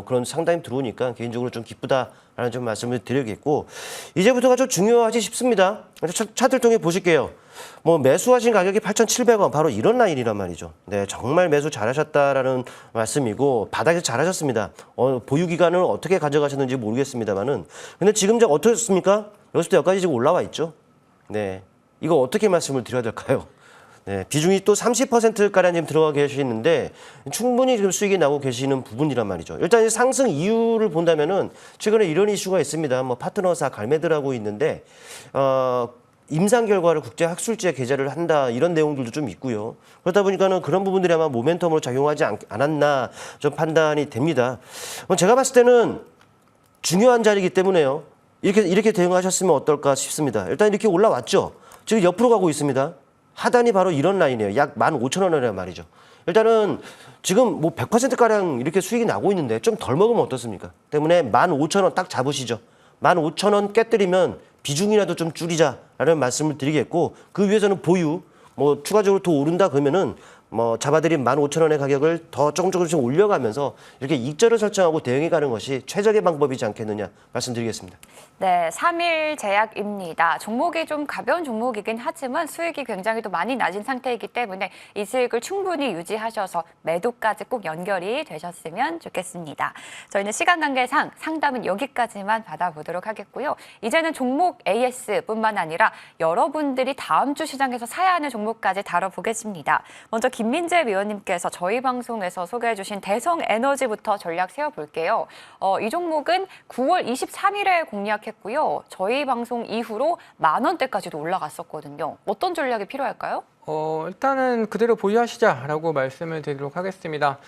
그런 상담이 들어오니까 개인적으로 좀 기쁘다라는 좀 말씀을 드리겠고 이제부터가 좀 중요하지 싶습니다. 차트를 통해 보실게요. 매수하신 가격이 8,700원 바로 이런 라인이란 말이죠. 네, 정말 매수 잘하셨다라는 말씀이고 바닥에서 잘하셨습니다. 보유 기간을 어떻게 가져가셨는지 모르겠습니다만은 근데 지금 어떻습니까? 여기서부터 여기까지 지금 올라와 있죠. 네, 이거 어떻게 말씀을 드려야 될까요? 네, 비중이 또 30%가량 지금 들어가 계시는데 충분히 지금 수익이 나고 계시는 부분이란 말이죠. 일단 상승 이유를 본다면은 최근에 이런 이슈가 있습니다. 파트너사 갈매들하고 있는데 임상 결과를 국제 학술지에 게재를 한다 이런 내용들도 좀 있고요. 그러다 보니까는 그런 부분들이 아마 모멘텀으로 작용하지 않았나 좀 판단이 됩니다. 제가 봤을 때는 중요한 자리이기 때문에요. 이렇게 대응하셨으면 어떨까 싶습니다. 일단 이렇게 올라왔죠. 지금 옆으로 가고 있습니다. 하단이 바로 이런 라인이에요. 약 15,000원이란 말이죠. 일단은 지금 100%가량 이렇게 수익이 나고 있는데 좀 덜 먹으면 어떻습니까? 때문에 15,000원 딱 잡으시죠. 15,000원 깨뜨리면 비중이라도 좀 줄이자라는 말씀을 드리겠고 그 위해서는 보유, 추가적으로 더 오른다 그러면은 잡아드린 15,000원의 가격을 더 조금씩 올려가면서 이렇게 익절을 설정하고 대응해 가는 것이 최적의 방법이지 않겠느냐 말씀드리겠습니다. 네, 3일 제약입니다. 종목이 좀 가벼운 종목이긴 하지만 수익이 굉장히 또 많이 낮은 상태이기 때문에 이 수익을 충분히 유지하셔서 매도까지 꼭 연결이 되셨으면 좋겠습니다. 저희는 시간 관계상 상담은 여기까지만 받아보도록 하겠고요. 이제는 종목 AS뿐만 아니라 여러분들이 다음 주 시장에서 사야 하는 종목까지 다뤄보겠습니다. 먼저 김민재 위원님께서 저희 방송에서 소개해 주신 대성에너지부터 전략 세워볼게요. 이 종목은 9월 23일에 공략했고요. 저희 방송 이후로 10,000원대까지도 올라갔었거든요. 어떤 전략이 필요할까요? 일단은 그대로 보유하시자라고 말씀을 드리도록 하겠습니다.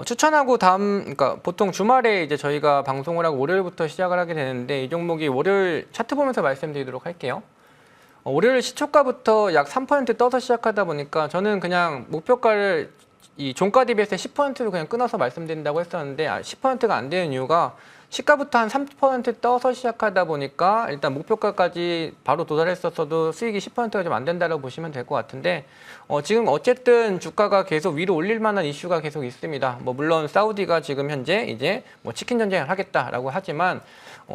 추천하고 그러니까 보통 주말에 이제 저희가 방송을 하고 월요일부터 시작을 하게 되는데 이 종목이 월요일 차트 보면서 말씀드리도록 할게요. 월요일 시초가부터 약 3% 떠서 시작하다 보니까 저는 그냥 목표가를 이 종가 대비해서 10%로 그냥 끊어서 말씀드린다고 했었는데 10%가 안 되는 이유가 시가부터 한 3% 떠서 시작하다 보니까 일단 목표가까지 바로 도달했었어도 수익이 10%가 좀 안 된다고 보시면 될 것 같은데 지금 어쨌든 주가가 계속 위로 올릴 만한 이슈가 계속 있습니다. 물론 사우디가 지금 현재 이제 치킨 전쟁을 하겠다라고 하지만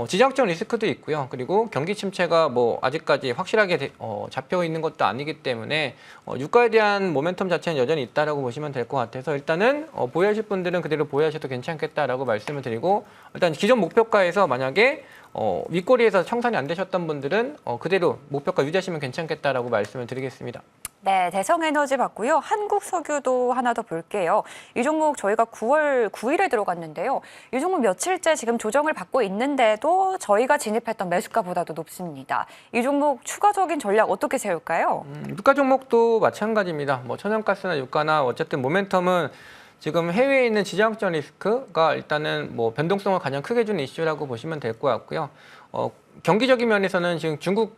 지정학적 리스크도 있고요. 그리고 경기 침체가 아직까지 확실하게 잡혀 있는 것도 아니기 때문에 유가에 대한 모멘텀 자체는 여전히 있다라고 보시면 될 것 같아서 일단은 보유하실 분들은 그대로 보유하셔도 괜찮겠다라고 말씀을 드리고 일단 기존 목표가에서 만약에 윗꼬리에서 청산이 안 되셨던 분들은 그대로 목표가 유지하시면 괜찮겠다라고 말씀을 드리겠습니다. 네, 대성에너지 봤고요. 한국석유도 하나 더 볼게요. 이 종목 저희가 9월 9일에 들어갔는데요. 이 종목 며칠째 지금 조정을 받고 있는데도 저희가 진입했던 매수가보다도 높습니다. 이 종목 추가적인 전략 어떻게 세울까요? 유가 종목도 마찬가지입니다. 천연가스나 유가나 어쨌든 모멘텀은 지금 해외에 있는 지정학적 리스크가 일단은 변동성을 가장 크게 주는 이슈라고 보시면 될 것 같고요. 경기적인 면에서는 지금 중국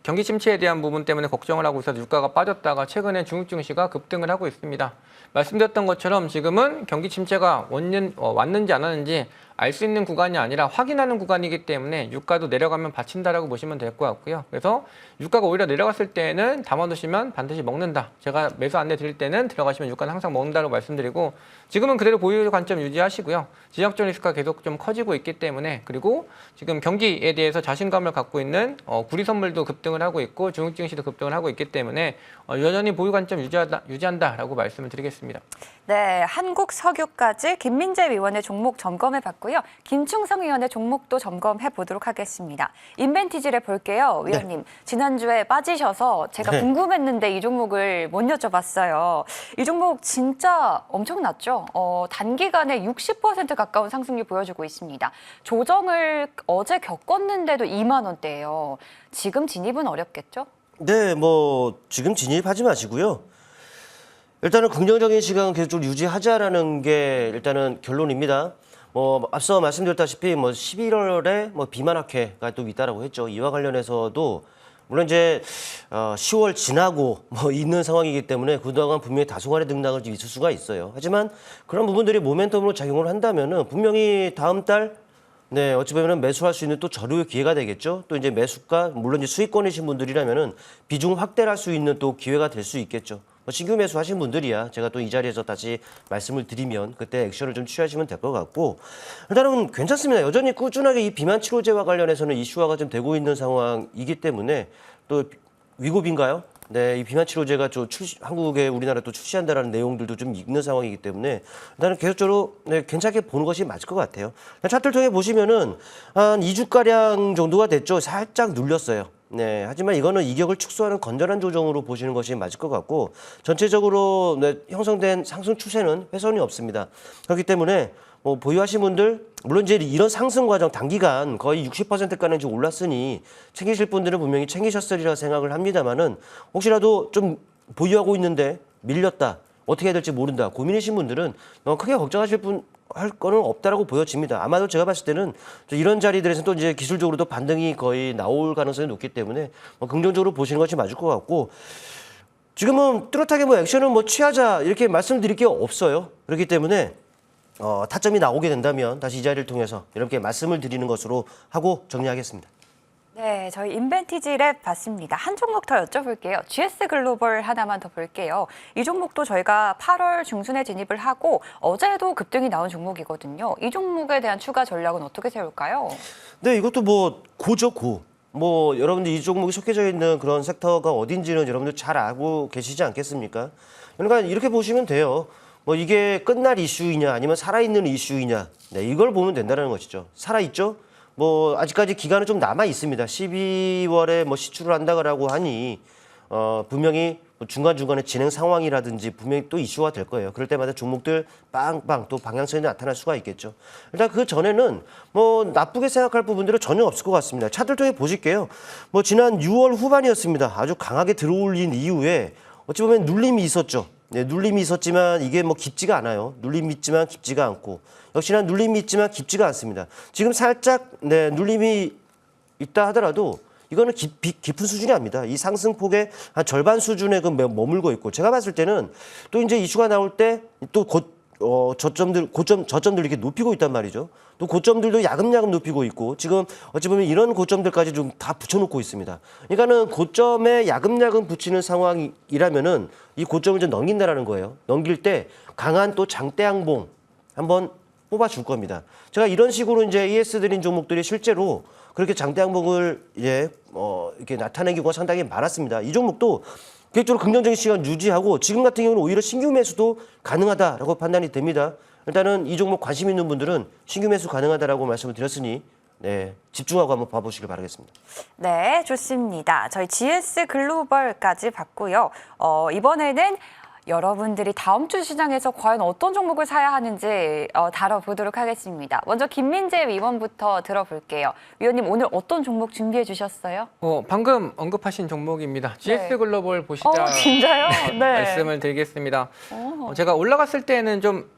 경기 침체에 대한 부분 때문에 걱정을 하고 있어서 유가가 빠졌다가 최근에 중국 증시가 급등을 하고 있습니다. 말씀드렸던 것처럼 지금은 경기 침체가 왔는지 안 왔는지 알 수 있는 구간이 아니라 확인하는 구간이기 때문에 유가도 내려가면 받친다라고 보시면 될 것 같고요. 그래서 유가가 오히려 내려갔을 때는 담아두시면 반드시 먹는다. 제가 매수 안내 드릴 때는 들어가시면 유가는 항상 먹는다고 말씀드리고 지금은 그대로 보유 관점 유지하시고요. 지정학적 리스크가 계속 좀 커지고 있기 때문에 그리고 지금 경기에 대해서 자신감을 갖고 있는 구리선물도 급등을 하고 있고 중국 증시도 급등을 하고 있기 때문에 여전히 보유 관점 유지한다라고 말씀을 드리겠습니다. 네, 한국석유까지 김민재 위원의 종목 점검해 봤고요. 김충성 위원의 종목도 점검해 보도록 하겠습니다. 인벤티지를 볼게요. 위원님, 지난주에 빠지셔서 제가 궁금했는데 이 종목을 못 여쭤봤어요. 이 종목 진짜 엄청났죠? 단기간에 60% 가까운 상승률 보여주고 있습니다. 조정을 어제 겪었는데도 2만 원대예요. 지금 진입은 어렵겠죠? 네, 지금 진입하지 마시고요. 일단은 긍정적인 시간 계속 좀 유지하자라는 게 일단은 결론입니다. 앞서 말씀드렸다시피 11월에 비만학회가 또 있다라고 했죠. 이와 관련해서도 물론 이제 10월 지나고 있는 상황이기 때문에 그동안 분명히 다소간의 등락을 좀 있을 수가 있어요. 하지만 그런 부분들이 모멘텀으로 작용을 한다면은 분명히 다음 달 어찌 보면은 매수할 수 있는 또 저류의 기회가 되겠죠. 또 이제 매수가 물론 이제 수익권이신 분들이라면은 비중 확대를 할 수 있는 또 기회가 될 수 있겠죠. 신규 매수하신 분들이야 제가 또 이 자리에서 다시 말씀을 드리면 그때 액션을 좀 취하시면 될 것 같고 일단은 괜찮습니다. 여전히 꾸준하게 이 비만 치료제와 관련해서는 이슈화가 좀 되고 있는 상황이기 때문에 또 위고비인가요? 네, 이 비만 치료제가 한국에 우리나라 또 출시한다라는 내용들도 좀 있는 상황이기 때문에 일단은 계속적으로 괜찮게 보는 것이 맞을 것 같아요. 차트를 통해 보시면은 한 2주가량 정도가 됐죠. 살짝 눌렸어요. 네, 하지만 이거는 이격을 축소하는 건전한 조정으로 보시는 것이 맞을 것 같고 전체적으로 형성된 상승 추세는 훼손이 없습니다. 그렇기 때문에 보유하신 분들 물론 이제 이런 상승 과정 단기간 거의 60%까지 올랐으니 챙기실 분들은 분명히 챙기셨으리라 생각을 합니다만은 혹시라도 좀 보유하고 있는데 밀렸다 어떻게 해야 될지 모른다 고민이신 분들은 크게 걱정하실 할 거는 없다라고 보여집니다. 아마도 제가 봤을 때는 이런 자리들에서 또 이제 기술적으로도 반등이 거의 나올 가능성이 높기 때문에 긍정적으로 보시는 것이 맞을 것 같고 지금은 뚜렷하게 액션은 취하자 이렇게 말씀드릴 게 없어요. 그렇기 때문에 타점이 나오게 된다면 다시 이 자리를 통해서 이렇게 말씀을 드리는 것으로 하고 정리하겠습니다. 네, 저희 인벤티지 랩 봤습니다. 한 종목 더 여쭤볼게요. GS 글로벌 하나만 더 볼게요. 이 종목도 저희가 8월 중순에 진입을 하고 어제도 급등이 나온 종목이거든요. 이 종목에 대한 추가 전략은 어떻게 세울까요? 네, 이것도 고죠, 고. 여러분들 이 종목이 속해져 있는 그런 섹터가 어딘지는 여러분들 잘 알고 계시지 않겠습니까? 그러니까 이렇게 보시면 돼요. 이게 끝날 이슈이냐 아니면 살아있는 이슈이냐. 네, 이걸 보면 된다는 것이죠. 살아있죠? 아직까지 기간은 좀 남아 있습니다. 12월에 시출을 한다고 하니 분명히 뭐 중간중간에 진행 상황이라든지 분명히 또 이슈가 될 거예요. 그럴 때마다 종목들 빵빵 또 방향성이 나타날 수가 있겠죠. 일단 그 전에는 뭐 나쁘게 생각할 부분들은 전혀 없을 것 같습니다. 차트 통해 보실게요. 뭐 지난 6월 후반이었습니다. 아주 강하게 들어올린 이후에 어찌 보면 눌림이 있었죠. 네, 눌림이 있었지만 이게 뭐 깊지가 않아요. 눌림이 있지만 깊지가 않고 역시나 눌림이 있지만 깊지가 않습니다. 지금 살짝 네, 눌림이 있다 하더라도 이거는 깊은 수준이 아닙니다. 이 상승폭의 한 절반 수준에 머물고 있고 제가 봤을 때는 또 이제 이슈가 나올 때 또 저점들 이렇게 높이고 있단 말이죠. 또 고점들도 야금야금 높이고 있고 지금 어찌 보면 이런 고점들까지 좀 다 붙여놓고 있습니다. 그러니까는 고점에 야금야금 붙이는 상황이라면은 이 고점을 좀 넘긴다라는 거예요. 넘길 때 강한 또 장대양봉 한번 뽑아줄 겁니다. 제가 이런 식으로 이제 ES 드린 종목들이 실제로 그렇게 장대양봉을 이렇게 나타내는 경우가 상당히 많았습니다. 이 종목도 계획적으로 긍정적인 시간 유지하고 지금 같은 경우는 오히려 신규 매수도 가능하다라고 판단이 됩니다. 일단은 이 종목 관심 있는 분들은 신규 매수 가능하다라고 말씀을 드렸으니 네, 집중하고 한번 봐보시길 바라겠습니다. 네, 좋습니다. 저희 GS 글로벌까지 봤고요. 이번에는 여러분들이 다음 주 시장에서 과연 어떤 종목을 사야 하는지 다뤄보도록 하겠습니다. 먼저 김민재 위원부터 들어볼게요. 위원님 오늘 어떤 종목 준비해 주셨어요? 방금 언급하신 종목입니다. GS 네. 글로벌 보시자 진짜요? 네. 말씀을 드리겠습니다. 제가 올라갔을 때는 좀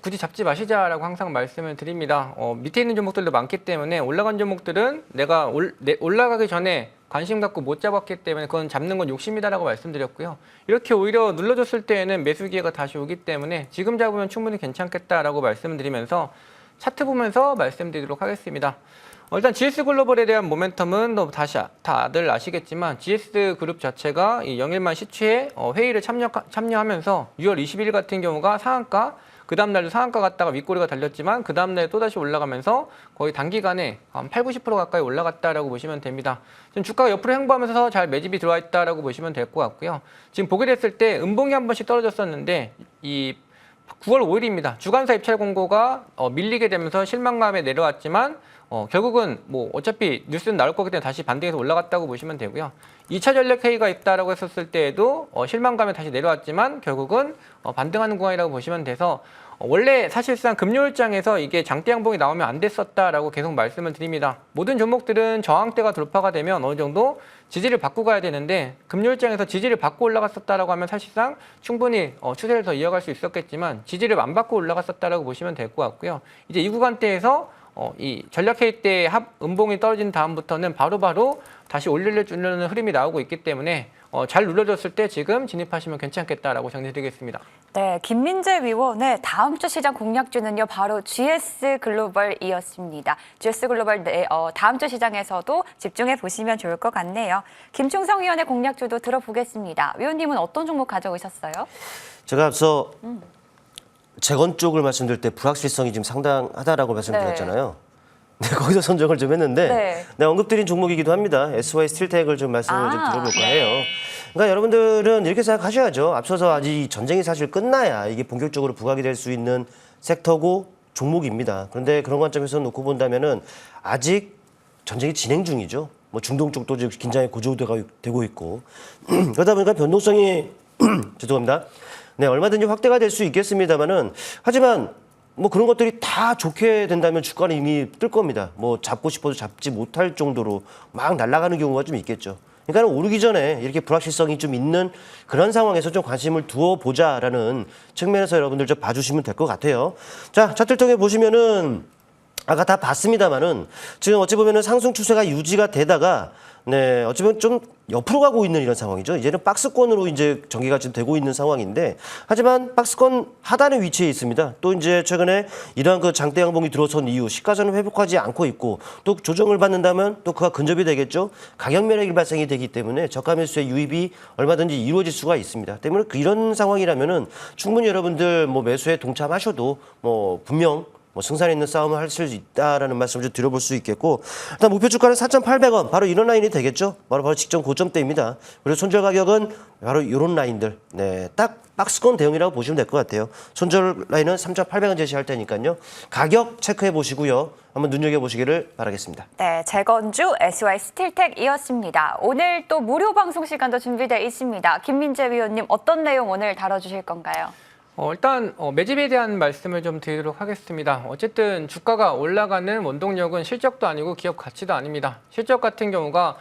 굳이 잡지 마시자라고 항상 말씀을 드립니다. 밑에 있는 종목들도 많기 때문에 올라간 종목들은 내가 올라가기 전에 관심 갖고 못 잡았기 때문에 그건 잡는 건 욕심이다라고 말씀드렸고요. 이렇게 오히려 눌러줬을 때에는 매수 기회가 다시 오기 때문에 지금 잡으면 충분히 괜찮겠다라고 말씀을 드리면서 차트 보면서 말씀드리도록 하겠습니다. 일단 GS 글로벌에 대한 모멘텀은 다시 다들 아시겠지만 GS 그룹 자체가 이 영일만 시추에 회의를 참여하면서 6월 20일 같은 경우가 상한가, 그 다음날도 상한가 갔다가 윗꼬리가 달렸지만 그 다음날 또다시 올라가면서 거의 단기간에 한 80, 90% 가까이 올라갔다라고 보시면 됩니다. 지금 주가가 옆으로 횡보하면서 잘 매집이 들어와 있다라고 보시면 될 것 같고요. 지금 보게 됐을 때 음봉이 한 번씩 떨어졌었는데 이 9월 5일입니다. 주간사 입찰 공고가 밀리게 되면서 실망감에 내려왔지만 결국은 뭐 어차피 뉴스는 나올 거기 때문에 다시 반등해서 올라갔다고 보시면 되고요. 2차 전략 회의가 있다라고 했었을 때에도 실망감에 다시 내려왔지만 결국은 반등하는 구간이라고 보시면 돼서 원래 사실상 금요일장에서 이게 장대 양봉이 나오면 안 됐었다라고 계속 말씀을 드립니다. 모든 종목들은 저항대가 돌파가 되면 어느 정도 지지를 받고 가야 되는데 금요일장에서 지지를 받고 올라갔었다라고 하면 사실상 충분히 추세를 더 이어갈 수 있었겠지만 지지를 안 받고 올라갔었다라고 보시면 될 것 같고요. 이제 이 구간대에서 이 전략회의 때 음봉이 떨어진 다음부터는 바로바로 다시 올리려는 흐름이 나오고 있기 때문에 잘 눌러줬을 때 지금 진입하시면 괜찮겠다라고 정리드리겠습니다. 네, 김민재 위원의 다음 주 시장 공략주는요, 바로 GS 글로벌이었습니다. GS 글로벌 다음 주 시장에서도 집중해 보시면 좋을 것 같네요. 김충성 위원의 공략주도 들어보겠습니다. 위원님은 어떤 종목 가져오셨어요? 제가 앞서 재건 쪽을 말씀드릴 때 불확실성이 지금 상당하다라고 말씀드렸잖아요. 네, 거기서 선정을 좀 했는데 네, 언급드린 종목이기도 합니다. SY 스틸텍을 좀 말씀을 좀 드려볼까 해요. 그러니까 여러분들은 이렇게 생각하셔야죠. 앞서서 아직 전쟁이 사실 끝나야 이게 본격적으로 부각이 될 수 있는 섹터고 종목입니다. 그런데 그런 관점에서 놓고 본다면은 아직 전쟁이 진행 중이죠. 뭐 중동 쪽도 지금 긴장이 고조되고 있고 그러다 보니까 변동성이 죄송합니다. 네, 얼마든지 확대가 될 수 있겠습니다만은 하지만 뭐 그런 것들이 다 좋게 된다면 주가는 이미 뜰 겁니다. 뭐 잡고 싶어도 잡지 못할 정도로 막 날아가는 경우가 좀 있겠죠. 그러니까 오르기 전에 이렇게 불확실성이 좀 있는 그런 상황에서 좀 관심을 두어보자라는 측면에서 여러분들 좀 봐주시면 될 것 같아요. 자, 차트를 통해 보시면은 아까 다 봤습니다만은 지금 어찌 보면은 상승 추세가 유지가 되다가 네, 어찌 보면 좀 옆으로 가고 있는 이런 상황이죠. 이제는 박스권으로 이제 전개가 지금 되고 있는 상황인데, 하지만 박스권 하단의 위치에 있습니다. 또 이제 최근에 이러한 그 장대 양봉이 들어선 이후 시가전을 회복하지 않고 있고, 또 조정을 받는다면 또 그가 근접이 되겠죠. 가격 매력이 발생이 되기 때문에 저가 매수의 유입이 얼마든지 이루어질 수가 있습니다. 때문에 이런 상황이라면은 충분히 여러분들 뭐 매수에 동참하셔도 뭐 분명 뭐 승산 있는 싸움을 할 수 있다라는 말씀을 좀 드려볼 수 있겠고 일단 목표 주가는 4,800원 바로 이런 라인이 되겠죠. 바로 직전 고점대입니다. 그리고 손절 가격은 바로 이런 라인들 딱 박스권 대응이라고 보시면 될 것 같아요. 손절 라인은 3,800원 제시할 테니까요. 가격 체크해 보시고요. 한번 눈여겨보시기를 바라겠습니다. 네, 재건주 SY 스틸텍이었습니다. 오늘 또 무료 방송 시간도 준비되어 있습니다. 김민재 위원님 어떤 내용 오늘 다뤄주실 건가요? 일단 매집에 대한 말씀을 좀 드리도록 하겠습니다. 어쨌든 주가가 올라가는 원동력은 실적도 아니고 기업 가치도 아닙니다. 실적 같은 경우가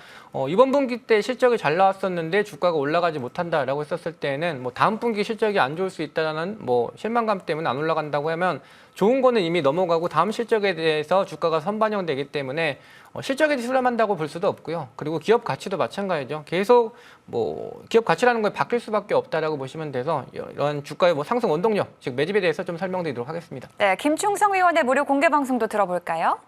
이번 분기 때 실적이 잘 나왔었는데 주가가 올라가지 못한다라고 했었을 때는 뭐 다음 분기 실적이 안 좋을 수 있다는 뭐 실망감 때문에 안 올라간다고 하면 좋은 거는 이미 넘어가고 다음 실적에 대해서 주가가 선반영되기 때문에 실적에 수렴한다고 볼 수도 없고요. 그리고 기업 가치도 마찬가지죠. 계속 뭐 기업 가치라는 걸 바뀔 수밖에 없다라고 보시면 돼서 이런 주가의 뭐 상승 원동력, 즉 매집에 대해서 좀 설명드리도록 하겠습니다. 네, 김충성 의원의 무료 공개 방송도 들어볼까요?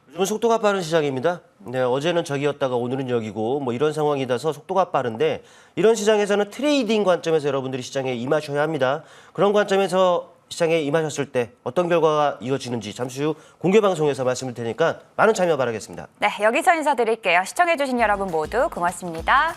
요즘은 속도가 빠른 시장입니다. 네, 어제는 저기였다가 오늘은 여기고 뭐 이런 상황이라서 속도가 빠른데 이런 시장에서는 트레이딩 관점에서 여러분들이 시장에 임하셔야 합니다. 그런 관점에서 시장에 임하셨을 때 어떤 결과가 이어지는지 잠시 후 공개 방송에서 말씀을 드리니까 많은 참여 바라겠습니다. 네, 여기서 인사드릴게요. 시청해주신 여러분 모두 고맙습니다.